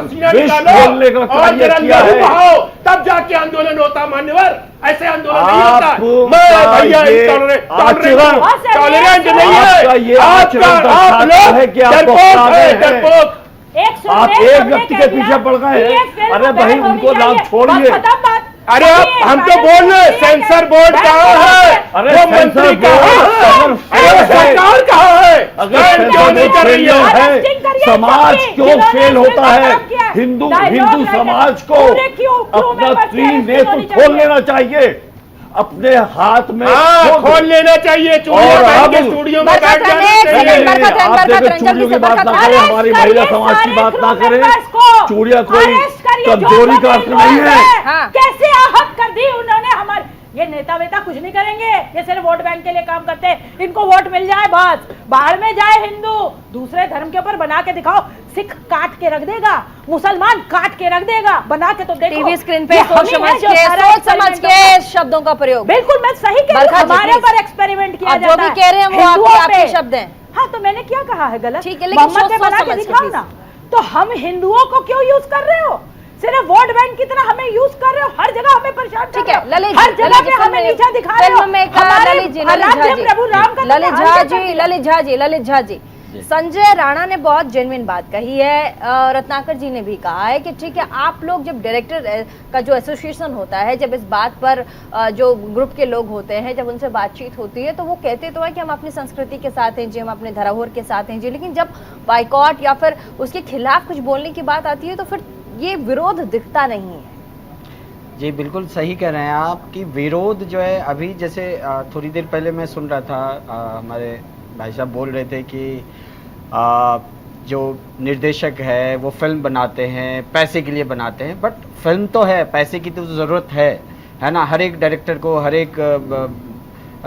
विष खोलने का कार्य किया है, तब जाके आंदोलन होता। मान्यवर, ऐसे आंदोलन नहीं होता। मैं भैया टॉलरेंट नहीं है। आप एक व्यक्ति के पीछे पड़ गए हैं। अरे भाई उनको नाम छोड़िए। अरे हम तो बोल रहे सेंसर बोर्ड कहाँ है? अरे वो मंत्री कहाँ है? अरे सरकार कहाँ है? अगर क्यों नहीं कर रही है? समाज क्यों फेल होता है? हिंदू समाज को अपना त्रिनेत्र खोल लेना चाहिए, अपने हाथ में खोल लेना चाहिए। स्टूडियो में बैठ चूड़ियों की बात ना करें, हमारी महिला समाज की बात ना करें। चूड़िया कोई कमजोरी का अर्थ नहीं है। कैसे आहत कर दी उन्होंने हमारे। ये नेता वेता कुछ नहीं करेंगे, ये सिर्फ वोट बैंक के लिए काम करते हैं। इनको वोट मिल जाए बस, बाहर में जाए हिंदू, दूसरे धर्म के ऊपर बना के दिखाओ। सिख काट के रख देगा, मुसलमान काट के रख देगा, बना के तो देखो। टीवी स्क्रीन पे सोच समझ के शब्दों का प्रयोग। बिल्कुल मैं सही कह रही हूं, हमारे ऊपर एक्सपेरिमेंट किया जाता है। जो भी कह रहे हैं वो आपके शब्द हैं। हाँ तो मैंने क्या कहा है गलत? ठीक है, लेकिन मोहम्मद पे बना के दिखाओ ना। तो हम हिंदुओं को क्यों यूज कर रहे हो? सिर्फ वोट बैंक की तरह हमें यूज कर रहे हो, हर जगह हमें परेशान कर रहे हो, हर जगह पे हमें नीचा दिखा रहे हो। ललित झा जी, संजय राणा ने बहुत जेन्युइन बात कही है। रत्नाकर जी ने भी कहा है कि ठीक है, आप लोग जब डायरेक्टर का जो एसोसिएशन होता है, जब इस बात पर जो ग्रुप के लोग होते हैं, जब उनसे बातचीत होती है, तो वो कहते तो है कि हम अपनी संस्कृति के साथ हैं जी, हम अपने धरोहर के साथ हैं जी, लेकिन जब बाइकॉट या फिर उसके खिलाफ कुछ बोलने की बात आती है तो फिर ये विरोध दिखता नहीं है। जी बिल्कुल सही कह रहे हैं आप कि विरोध जो है, अभी जैसे थोड़ी देर पहले मैं सुन रहा था, हमारे भाई साहब बोल रहे थे कि जो निर्देशक है वो फिल्म बनाते हैं, पैसे के लिए बनाते हैं, बट फिल्म तो है, पैसे की तो ज़रूरत है ना। हर एक डायरेक्टर को, हर एक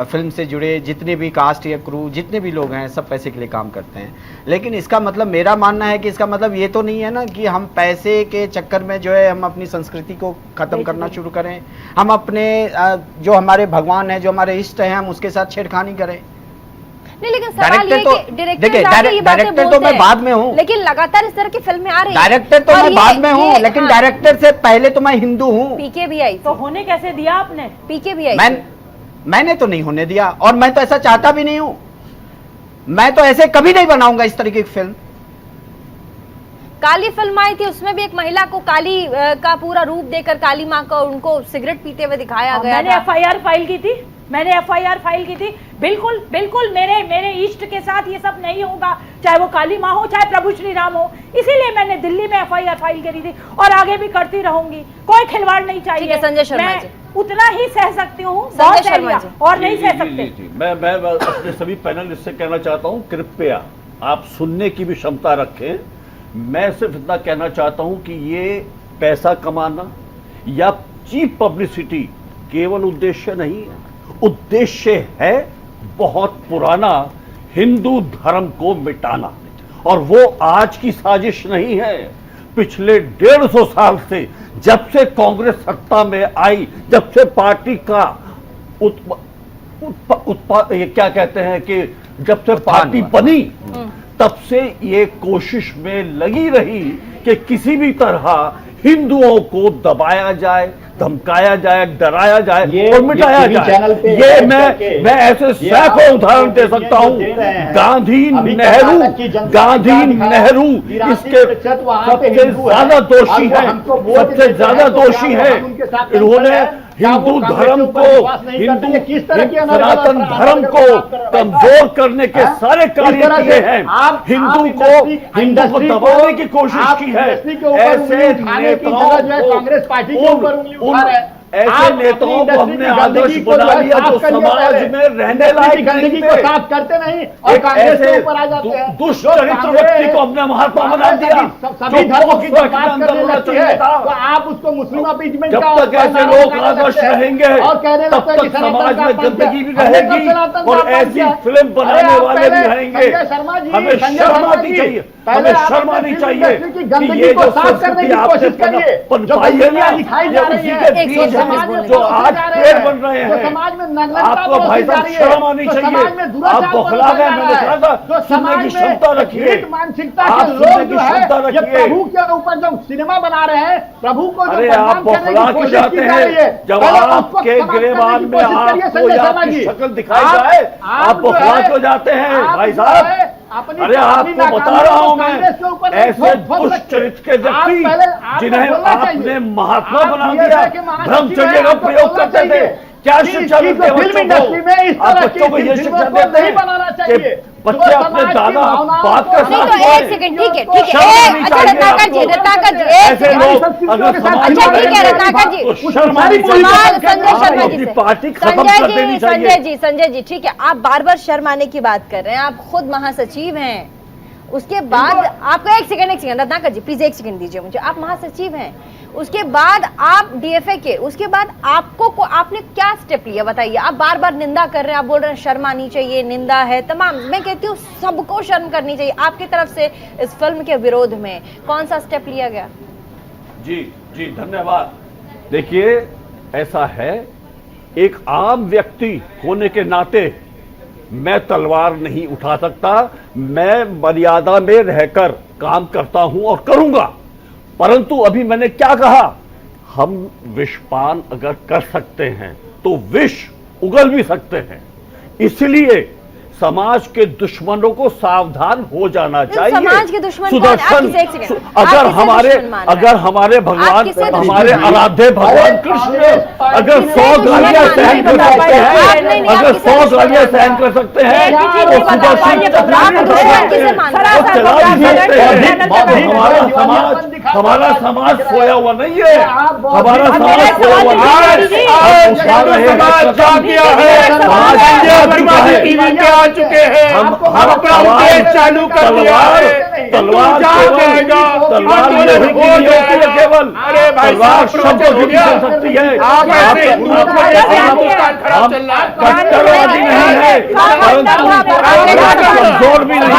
फिल्म से जुड़े जितने भी कास्ट या क्रू जितने भी लोग हैं सब पैसे के लिए काम करते हैं। लेकिन इसका मतलब मेरा मानना है कि इसका मतलब ये तो नहीं है ना कि हम पैसे के चक्कर में जो है हम अपनी संस्कृति को खत्म करना शुरू करें, हम अपने जो हमारे भगवान हैं, जो हमारे इष्ट हैं, हम उसके साथ छेड़खानी करें। नहीं, लेकिन सवाल ये कि डायरेक्टर तो मैं बाद में हूँ, लेकिन लगातार इस तरह की फिल्में आ रही हैं। डायरेक्टर तो मैं बाद में हूँ, लेकिन डायरेक्टर से पहले तो मैं हिंदू हूँ। पीके भी आई, तो होने कैसे दिया आपने? पीके भी आई, मैंने तो नहीं होने दिया, और मैं तो ऐसा चाहता भी नहीं हूं। मैं तो ऐसे कभी नहीं बनाऊंगा इस तरीके की फिल्म। काली फिल्म आई थी, उसमें भी एक महिला को काली का पूरा रूप देकर काली माँ को उनको सिगरेट पीते हुए दिखाया गया। मैंने एफआईआर फाइल की थी, बिल्कुल बिल्कुल मेरे इष्ट के साथ ये सब नहीं होगा, चाहे वो काली माँ हो चाहे प्रभु श्री राम हो। इसीलिए मैंने दिल्ली में एफआईआर फाइल करी थी और आगे भी करती रहूंगी। कोई खिलवाड़ नहीं चाहिए। संजय शर्मा जी, उतना ही सह सकती हूँ, संजय शर्मा जी और नहीं सह सकते। मैं अपने सभी पैनलिस्ट से कहना चाहता हूँ, कृपया आप सुनने की भी क्षमता रखें। मैं सिर्फ इतना कहना चाहता हूं कि ये पैसा कमाना या चीप पब्लिसिटी केवल उद्देश्य नहीं है। उद्देश्य है बहुत पुराना, हिंदू धर्म को मिटाना, और वो आज की साजिश नहीं है। पिछले 150 साल से, जब से कांग्रेस सत्ता में आई, जब से पार्टी का ये क्या कहते हैं कि जब से पार्टी बनी, तब से ये कोशिश में लगी रही कि किसी भी तरह हिंदुओं को दबाया जाए, धमकाया जाए, डराया जाए और मिटाया जाए। ये मैं ऐसे सैकड़ों उदाहरण दे सकता हूं। गांधी नेहरू इसके सबसे ज्यादा दोषी है, सबसे ज्यादा दोषी है। इन्होंने हिंदू धर्म को, सनातन धर्म को कमजोर करने के सारे कार्य किए हैं। हिंदू को दबाने की कोशिश की है। ऐसे नेताओं कांग्रेस पार्टी के ऊपर ऐसे नेताओं को हमने आदर्श बना लिया जो समाज में रहने लायक गंदगी को साफ करते नहीं और कांग्रेस के ऊपर आ जाते हैं। दुष्ट चरित्र व्यक्ति को हमने महात्मा बना दिया। सभी धर्मों की बात करने लगती है तो आप उसको मुस्लिम अपीजमेंट जब तक ऐसे लोग आदर्श रहेंगे तब तक समाज में गंदगी भी रहेगी और ऐसी फिल्म बनाने वाले भी रहेंगे। हमें शर्म आनी चाहिए, हमें शर्म आनी चाहिए कि ये जो संस्कृति आपने पनपाई है ना, उसी के बीज जो आज पेड़ बन रहे हैं। समाज में आपको भाई साहब शर्म आनी चाहिए। आप बौखला गए, मैंने कहा था सुनने की क्षमता रखिए, मानसिकता आप के सुनने लोग की जो है क्षमता ये रखिए। प्रभु के ऊपर जब सिनेमा बना रहे हैं, प्रभु को जो अरे आप बदनाम करने बौखला की क्यों कोशिश जाते की जा रही है, हैं? जब पहले आपके उसको गिरेबान में आपको या आपकी शक्ल दिखाई जाए आप बौखला क्यों जाते हैं भाई साहब? अरे आपको बता रहा हूं मैं, ऐसे दुष्ट चरित्र के व्यक्ति जिन्हें आपने महात्मा बना दिया, ब्रह्मचर्य का प्रयोग करते थे, क्या शिक्षा देते हैं बच्चों को? आप बच्चों को ये शिक्षा देते हैं कि बच्चे अपने दादा बात का साथ नहीं तो एक सेकंड, ठीक है अच्छा रत्नाकर जी ऐसे लोग अगर समाज अच्छा ठीक है रत्नाकर जी, तो शर्म आनी सवाल संजय शर्मा जी अपनी से। पार्टी खत्म कर देनी चाहिए। संजय जी ठीक है, आप बार बार शर्माने की बात कर रहे हैं, आप खुद महासचिव हैं। उसके बाद आपको एक सेकंड रत्नाकर जी प्लीज एक सेकंड दीजिए मुझे। आप महासचिव हैं, उसके बाद आप डीएफए के, उसके बाद आपने क्या स्टेप लिया बताइए? आप बार बार निंदा कर रहे हैं, आप बोल रहे हैं शर्म आनी चाहिए, निंदा है तमाम। मैं कहती हूँ सबको शर्म करनी चाहिए। आपकी तरफ से इस फिल्म के विरोध में कौन सा स्टेप लिया गया? जी धन्यवाद। देखिए ऐसा है, एक आम व्यक्ति होने के नाते मैं तलवार नहीं उठा सकता। मैं मर्यादा में रहकर काम करता हूं और करूंगा। परंतु अभी मैंने क्या कहा, हम विषपान अगर कर सकते हैं तो विष उगल भी सकते हैं। इसलिए समाज के दुश्मनों को सावधान हो जाना चाहिए। समाज के दुश्मन सुदर्शन, अगर हमारे भगवान, हमारे आराध्य भगवान कृष्ण अगर 100 गालियां सहन कर सकते हैं, अगर 100 गालियां सहन कर सकते हैं तो सुदर्शन हमारा समाज सोया हुआ नहीं है, हमारा समाज सोया हुआ नहीं है। चुके हैं, हम अपना उद्देश्य चालू कर दिया है। तलवार तलवार लोहे की नहीं होती है केवल, अरे भाई तलवार शब्दों की भी चल सकती है। आप ऐसे कट्टरवादी नहीं है, परंतु कमजोर भी नहीं है।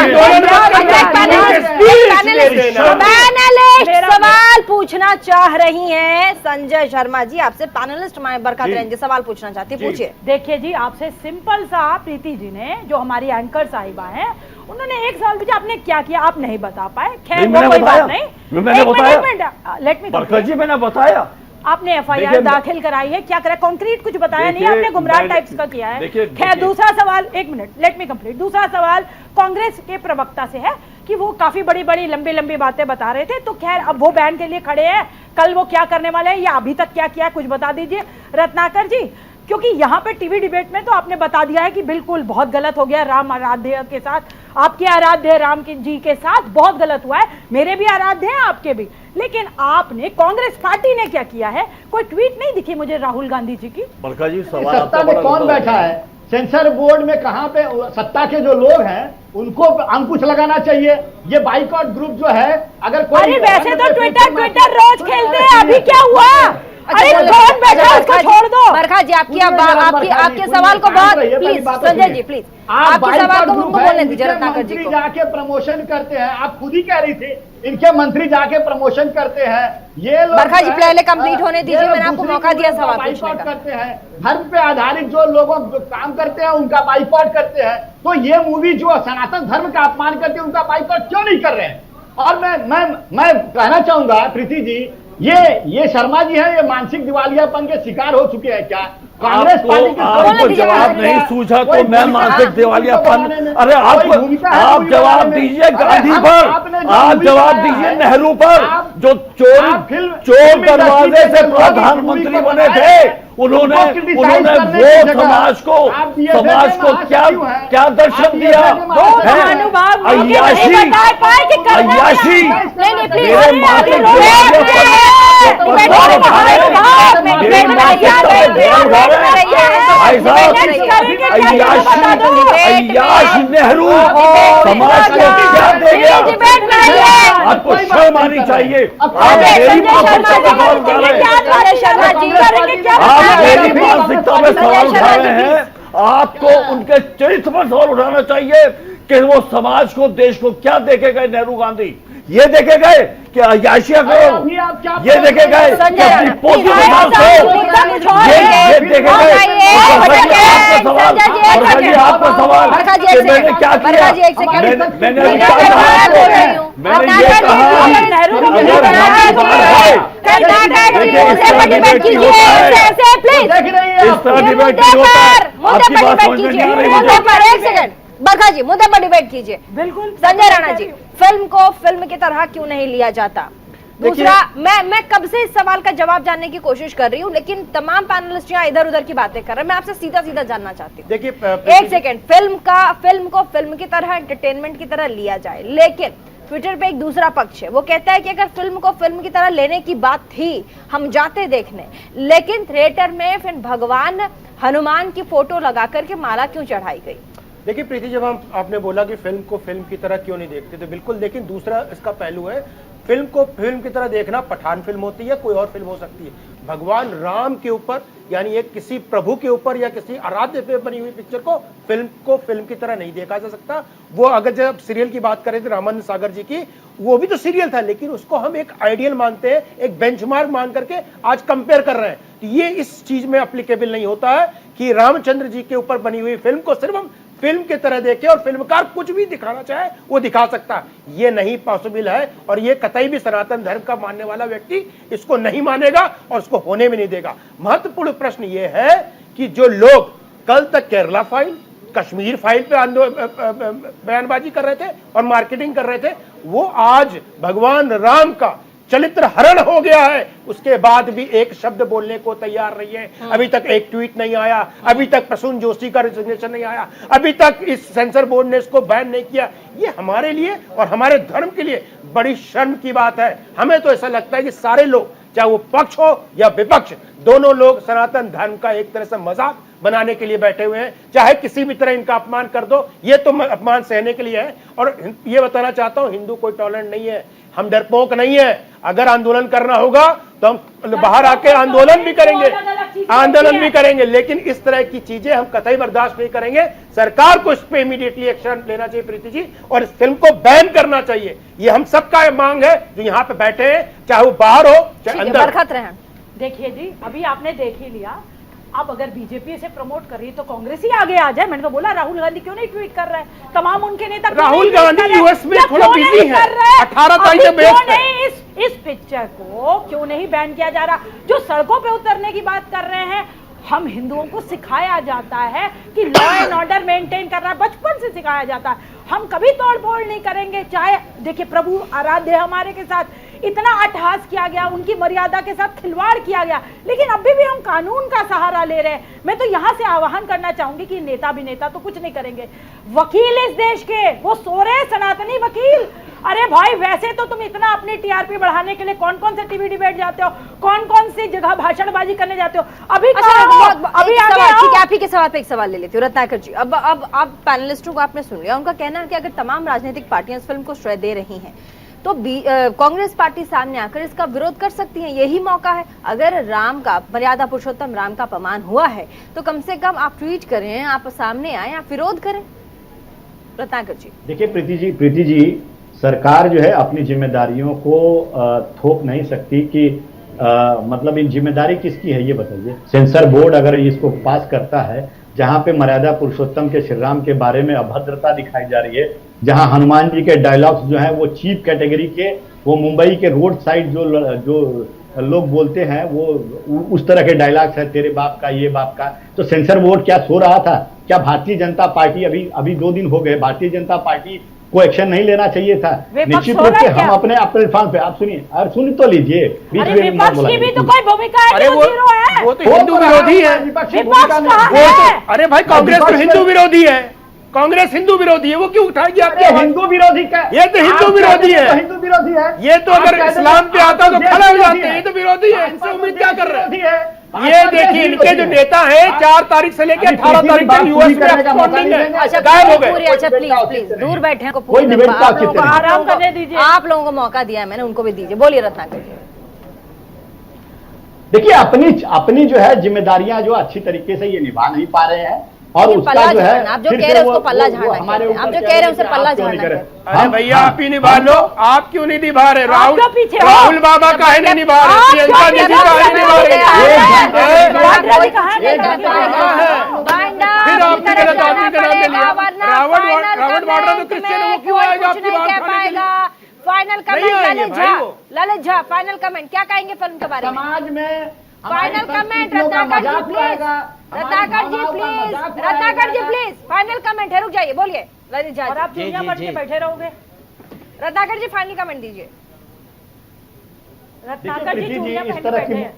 पैनलिस्ट सवाल पूछना चाह रही हैं। संजय शर्मा जी आपसे पैनलिस्ट माए बरकत रहेंगे, सवाल पूछना चाहती है, पूछिए। देखिए जी, आपसे सिंपल सा प्रीति जी ने, जो हमारी एंकर साहिबा हैं, उन्होंने एक सवाल पूछा, आपने क्या किया, आप नहीं बता पाए। खैर वो कोई बात नहीं, मैंने बताया, लेट मी बरकत जी मैंने बताया। आपने एफआईआर दाखिल कराई है, क्या करा, कॉन्क्रीट कुछ बताया नहीं, आपने गुमराह टाइप्स का किया है। खैर दूसरा सवाल, एक मिनट लेट मी कंप्लीट। दूसरा सवाल कांग्रेस के प्रवक्ता से है कि वो काफी बड़ी बड़ी लंबी लंबी बातें बता रहे थे, तो खैर अब वो बैन के लिए खड़े हैं, कल वो क्या करने वाले हैं या अभी तक क्या किया है, कुछ बता दीजिए रत्नाकर जी। क्योंकि यहाँ पे टीवी डिबेट में तो आपने बता दिया है कि बिल्कुल बहुत गलत हो गया, राम आराध्य के साथ, आपके आराध्य राम जी के साथ बहुत गलत हुआ है, मेरे भी आराध्य हैं आपके भी। लेकिन आपने, कांग्रेस पार्टी ने क्या किया है, कोई ट्वीट नहीं दिखी मुझे राहुल गांधी जी की। बरकत जी सवाल सत्ता में कौन बैठा है, सेंसर बोर्ड में कहां पे सत्ता के जो लोग हैं उनको अंकुश लगाना चाहिए। ये बाइकआउट ग्रुप जो है, अगर कोई, अरे वैसे तो ट्विटर रोज खेलते हैं, अभी क्या हुआ? अरे कौन बैठा, उसको छोड़ दो। बरखा जी आपके सवाल को बहुत प्लीज संजय जी प्लीज आपके सवाल को उनको बोलने दीजिए रत्नाकर जी को। जाके प्रमोशन करते हैं, आप खुद ही कह रही थी इनके मंत्री जाके प्रमोशन करते हैं, ये लोग बरखा जी पहले कंप्लीट होने दीजिए, मैंने आपको मौका दिया सवाल पूछने का। करते हैं, धर्म पे आधारित जो लोग काम करते हैं उनका बाइकआउट करते हैं, तो ये मूवी जो सनातन धर्म का अपमान करती है उनका बाइकआउट क्यों नहीं कर रहे हैं? और मैं कहना चाहूंगा प्रीति जी, ये शर्मा जी हैं, ये मानसिक दिवालियापन के शिकार हो चुके हैं क्या? कांग्रेस पार्टी के आपको जवाब नहीं सूझा तो मैं मानसिक दिवालियापन, अरे आप जवाब दीजिए गांधी पर, आप जवाब दीजिए नेहरू पर, जो चोर दरवाजे से प्रधानमंत्री बने थे, उन्होंने वो समाज को क्या दर्शन दिया? अय्याशी नेहरू समाज को क्या दे गया? आपको शर्म आनी चाहिए। आप मेरी मानसिकता में सवाल उठा रहे हैं, आपको उनके चरित्र पर सवाल उठाना चाहिए कि वो समाज को, देश को क्या देके गए नेहरू गांधी। ये देखे गए कि अय्याशिया करो, ये देखे गए कि अपनी पोती के साथ हो, ये देखे गए। आपका सवाल कि मैंने क्या किया, मैंने ये कहा बरखा जी मुद्दे पर डिबेट कीजिए। बिल्कुल संजय राणा जी, फिल्म को फिल्म की तरह क्यों नहीं लिया जाता? दूसरा, मैं कब से इस सवाल का जवाब जानने की कोशिश कर रही हूँ, लेकिन तमाम पैनलिस्ट यहाँ इधर उधर की बातें कर रहे हैं, मैं आपसे सीधा सीधा जानना चाहती हूँ। देखिए एक सेकेंड, फिल्म को फिल्म की तरह, एंटरटेनमेंट की तरह लिया जाए, लेकिन ट्विटर पे एक दूसरा पक्ष है, वो कहता है कि अगर फिल्म को फिल्म की तरह लेने की बात थी, हम जाते देखने, लेकिन थिएटर में फिर भगवान हनुमान की फोटो लगा करके माला क्यों चढ़ाई गई? देखिए प्रीति, जब आपने बोला कि फिल्म को फिल्म की तरह क्यों नहीं देखते, तो बिल्कुल, लेकिन दूसरा इसका पहलू है, फिल्म को फिल्म की तरह देखना पठान फिल्म होती है, कोई और फिल्म हो सकती है। भगवान राम के ऊपर, यानी एक किसी प्रभु के ऊपर या किसी आराध्य पे बनी हुई पिक्चर को फिल्म की तरह नहीं देखा जा सकता। वो अगर जब सीरियल की बात करें थे रामानंद सागर जी की, वो भी तो सीरियल था, लेकिन उसको हम एक आइडियल मानते हैं, एक बेंचमार्क मान करके आज कंपेयर कर रहे हैं। तो ये इस चीज में एप्लीकेबल नहीं होता है कि रामचंद्र जी के ऊपर बनी हुई फिल्म को सिर्फ हम फिल्म की तरह देखे और फिल्मकार कुछ भी दिखाना चाहे वो दिखा सकता है। ये नहीं पॉसिबल है, और ये कतई भी सनातन धर्म का मानने वाला व्यक्ति इसको नहीं मानेगा और उसको होने भी नहीं देगा। महत्वपूर्ण प्रश्न ये है कि जो लोग कल तक केरला फाइल, कश्मीर फाइल पे बयानबाजी कर रहे थे और मार्केटिंग कर रहे थे, वो आज भगवान राम का चरित्र हरण हो गया है, उसके बाद भी एक शब्द बोलने को तैयार नहीं है। अभी तक एक ट्वीट नहीं आया, अभी तक प्रसून जोशी का रिजिग्नेशन नहीं आया, अभी तक इस सेंसर बोर्ड ने इसको बैन नहीं किया। ये हमारे लिए और हमारे धर्म के लिए बड़ी शर्म की बात है। हमें तो ऐसा लगता है कि सारे लोग चाहे वो पक्ष हो या विपक्ष, दोनों लोग सनातन धर्म का एक तरह से मजाक बनाने के लिए बैठे हुए हैं। चाहे किसी भी तरह इनका अपमान कर दो, ये तो अपमान सहने के लिए है। और ये बताना चाहता हूं, हिंदू कोई टॉलरेंट नहीं है, हम डरपोक नहीं है। अगर आंदोलन करना होगा तो हम बाहर आके आंदोलन भी करेंगे, लेकिन इस तरह की चीजें हम कतई बर्दाश्त नहीं करेंगे। सरकार को इस पे इमीडिएटली एक्शन लेना चाहिए प्रीति जी, और इस फिल्म को बैन करना चाहिए। ये हम सबका मांग है जो यहाँ पे बैठे हैं, चाहे वो बाहर हो चाहे अंदर। देखिए जी, अभी आपने देख ही लिया। अब अगर बीजेपी इसे प्रमोट कर रही है तो कांग्रेस ही आगे आ जाए। मैंने तो बोला राहुल गांधी क्यों नहीं ट्वीट कर रहे हैं, तमाम उनके नेता राहुल गांधी यूएस में थोड़ा बिजी है, 18 तारीख से क्यों नहीं इस पिक्चर को क्यों नहीं बैन किया जा रहा? जो सड़कों पे उतरने की बात कर रहे हैं, हम हिंदुओं को सिखाया जाता है कि लॉ एंड ऑर्डर मेंटेन करना, बचपन से सिखाया जाता है। हम कभी तोड़ फोड़ नहीं करेंगे। चाहे देखिए प्रभु आराध्य हमारे के साथ इतना अट्टहास किया गया, उनकी मर्यादा के साथ खिलवाड़ किया गया, लेकिन अभी भी हम कानून का सहारा ले रहे हैं। मैं तो यहां से आह्वान करना चाहूंगी कि नेता भी नेता तो कुछ नहीं करेंगे, वकील इस देश के वो सो रहे सनातनी वकील। अरे भाई, वैसे तो तुम इतना अपनी टीआरपी बढ़ाने के लिए कौन कौन से टीवी डिबेट जाते हो, कौन कौन सी जगह भाषणबाजी करने जाते हो। अभी अभी ठीक है, आप ही के सवाल पे एक सवाल ले लेती हूँ रत्नाकर जी। अब आप पैनलिस्टों को आपने सुन लिया, उनका कहना है कि अगर तमाम राजनीतिक पार्टियां इस फिल्म को श्रेय दे रही हैं तो कांग्रेस पार्टी सामने आकर इसका विरोध कर सकती है, यही मौका है। अगर राम का, मर्यादा पुरुषोत्तम राम का अपमान हुआ है तो कम से कम आप ट्वीट करें, आप सामने आए, आप विरोध करें। रत्नाकर जी देखिए प्रीति जी, सरकार जो है अपनी जिम्मेदारियों को थोप नहीं सकती कि मतलब इन जिम्मेदारी किसकी है ये बताइए। सेंसर बोर्ड अगर इसको पास करता है, जहां पे मर्यादा पुरुषोत्तम के श्री राम के बारे में अभद्रता दिखाई जा रही है, जहां हनुमान जी के डायलॉग्स जो है वो चीप कैटेगरी के, वो मुंबई के रोड साइड जो लोग बोलते हैं वो उस तरह के डायलॉग्स है, तेरे बाप का, ये बाप का, तो सेंसर बोर्ड क्या सो रहा था? क्या भारतीय जनता पार्टी, अभी 2 दिन हो गए, भारतीय जनता पार्टी को एक्शन नहीं लेना चाहिए था? निश्चित रूप से हम अपने प्लेटफॉर्म पे, आप सुनिए और सुन तो लीजिए, बीच में विपक्ष की भी तो कोई भूमिका है। अरे वो तो हिंदू विरोधी है। अरे भाई, कांग्रेस तो हिंदू विरोधी है, कांग्रेस हिंदू विरोधी है, वो क्यों उठाएगी आपके? हिंदू विरोधी का ये तो हिंदू विरोधी है, हिंदू विरोधी है। ये तो अगर इस्लाम पे आता तो खड़े हो जाते हैं। ये तो विरोधी है, इनसे उम्मीद क्या कर रहे हैं? ये देखिए, इनके जो नेता हैं 4 तारीख से लेकर 18 तारीख तक यूएस में एक्सपोर्टिंग है, गायब हो गए। अच्छा प्लीज दूर बैठे हैं, आराम करने दीजिए। आप लोगों को मौका दिया है मैंने, उनको भी दीजिए। बोलिए रत्नाकर जी। देखिए, अपनी जो है जिम्मेदारियां जो अच्छी तरीके से ये निभा नहीं पा रहे हैं, और उसका जो है आप जो कह रहे हैं उसको पल्ला झाड़ना, आप जो कह रहे हैं उसे पल्ला झाड़ना। अरे भैया, आप ही निभा लो, आप क्यों नहीं निभा रहे? राहुल बाबा काहे नहीं निभा रहे? प्रियंका दीदी काहे नहीं निभा रहे? फिर आपकी गलत आदमी का नाम ले लिया। रावण बॉर्डर तो क्रिश्चियन है, वो क्यों आएगा आपकी बात खाने के लिए? Final comment Lalit Jha, final comment क्या कहेंगे फिल्म के बारे में? समाज में final comment Ratnakar ji please, Ratnakar ji please, final comment है। रुक जाइए, बोलिए ललित झा। और आप चुनिया बन के बैठे रहोगे? रत्नाकर जी फाइनल कमेंट दीजिए। रत्नाकर जी चुनिया पहन के बैठे हैं।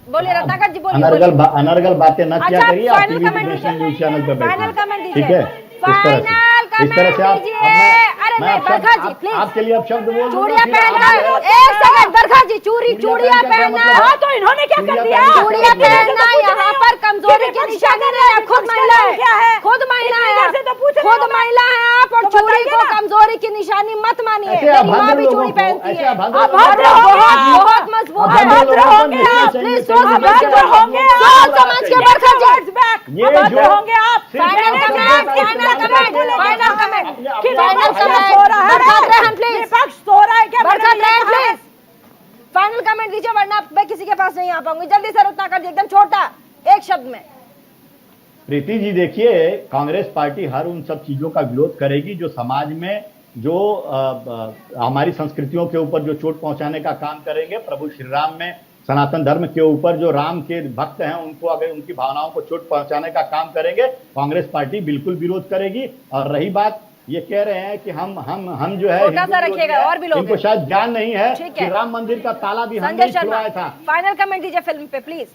बोलिए रत्नाकर जी, बोलिए। अनर्गल बातें न किया करिए, आप टीवी नेशनल न्यूज चैनल पे बैठिए। फाइनल कमेंट दीजिए, ठीक है? इस तरह से आप, अरे नहीं बरखा जी प्लीज, आपके लिए अब शब्द बोल चूड़िया पहनना। एक सेकंड बरखा जी, चूड़िया पहनना। हाँ, तो इन्होंने क्या कर दिया? चूड़िया पहनना यहाँ पर कमजोरी की निशानी नहीं है। खुद महिला है, खुद महिला है आप, और चूड़ी को कमजोरी की निशानी मत मानिए। मेरी माँ भी चूड़ी पहनती है, बहुत मजबूत है। प्लीज सोच समझ के बरखा जी, होंगे आप। Final comment, final comment, final comment, please final comment दीजिए, वरना मैं किसी के पास नहीं आ पाऊंगी। जल्दी से रत्नाकर जी, एकदम छोटा एक शब्द में। प्रीति जी देखिए, कांग्रेस पार्टी हर उन सब चीजों का विरोध करेगी जो समाज में जो हमारी संस्कृतियों के ऊपर जो चोट पहुंचाने का काम करेंगे। प्रभु श्री राम में, सनातन धर्म के ऊपर जो राम के भक्त हैं उनको अगर उनकी भावनाओं को चोट पहुंचाने का काम करेंगे, कांग्रेस पार्टी बिल्कुल विरोध करेगी। और रही बात, ये कह रहे हैं कि हम जो है छोटा सा रखिएगा, और भी लोग इनको शायद ज्ञान नहीं है ठीक कि राम मंदिर का ताला भी हमने छुड़वाया था। फाइनल कमेंट दीजिए फिल्म पे प्लीज।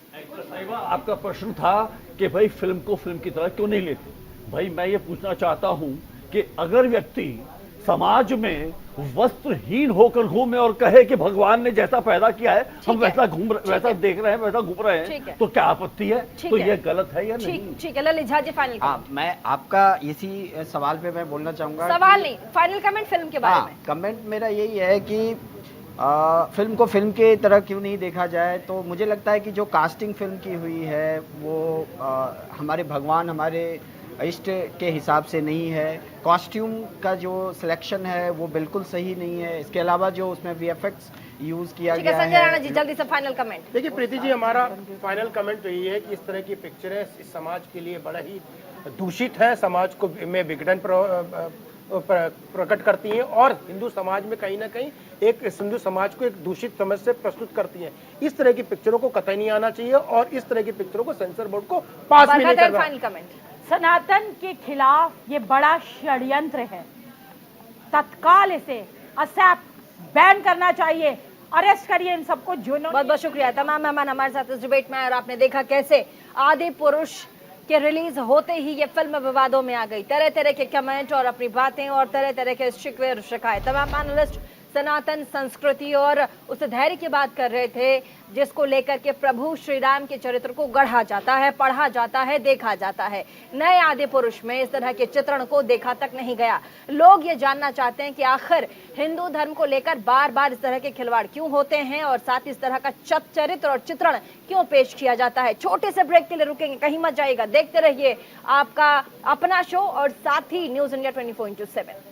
आपका प्रश्न था कि भाई फिल्म को फिल्म की तरह क्यों नहीं लेते। भाई मैं ये पूछना चाहता हूं कि अगर व्यक्ति समाज में वस्त्रहीन होकर घूमे और कहे कि भगवान ने जैसा पैदा किया है हम वैसा वैसा देख रहे हैं, वैसा घूम रहे हैं, तो क्या आपत्ति है? तो ये गलत है या नहीं? ठीक है, ललित झा जी फाइनल कमेंट। मैं आपका इसी सवाल पे मैं बोलना चाहूंगा। सवाल नहीं, फाइनल कमेंट फिल्म के बारे में। कमेंट मेरा यही है कि फिल्म को फिल्म के तरह क्यों नहीं देखा जाए। तो मुझे लगता है कि जो कास्टिंग फिल्म की हुई है वो हमारे भगवान, हमारे इष्ट के हिसाब से नहीं है। कॉस्ट्यूम का जो सिलेक्शन है वो बिल्कुल सही नहीं है। इसके अलावा जो उसमें वीएफएक्स यूज किया गया है। संजय राणा जी जल्दी से फाइनल कमेंट। देखिए प्रीति जी, हमारा फाइनल कमेंट तो यही है कि इस तरह की पिक्चरें इस समाज के लिए बड़ा ही दूषित है, समाज को में विघटन प्रकट करती हैं और हिंदू समाज में कहीं ना कहीं एक हिंदू समाज को एक दूषित समझ से प्रस्तुत करती हैं। इस तरह की पिक्चरों को कतई नहीं आना चाहिए और इस तरह की पिक्चरों को सेंसर बोर्ड को पास भी नहीं करना। Final comment. सनातन के खिलाफ ये बड़ा षड्यंत्र है, तत्काल इसे एक्सेप्ट बैन करना चाहिए, अरेस्ट करिए इन सबको। बहुत बहुत शुक्रिया तमाम मेहमान हमारे साथ इस डिबेट में। और आपने देखा कैसे आदि पुरुष के रिलीज होते ही ये फिल्म विवादों में आ गई। तरह तरह के कमेंट और अपनी बातें और तरह तरह के शिकवे और शिकायत। तमाम पैनलिस्ट सनातन संस्कृति और उस धैर्य की बात कर रहे थे जिसको लेकर के प्रभु श्री राम के चरित्र को गढ़ा जाता है, पढ़ा जाता है, देखा जाता है। नए आदि पुरुष में इस तरह के चित्रण को देखा तक नहीं गया। लोग ये जानना चाहते हैं कि आखिर हिंदू धर्म को लेकर बार बार इस तरह के खिलवाड़ क्यों होते हैं और साथ ही इस तरह का चरित्र और चित्रण क्यों पेश किया जाता है। छोटे से ब्रेक के लिए रुकेंगे, कहीं मत जाइएगा, देखते रहिए आपका अपना शो और साथ ही न्यूज इंडिया 24/7।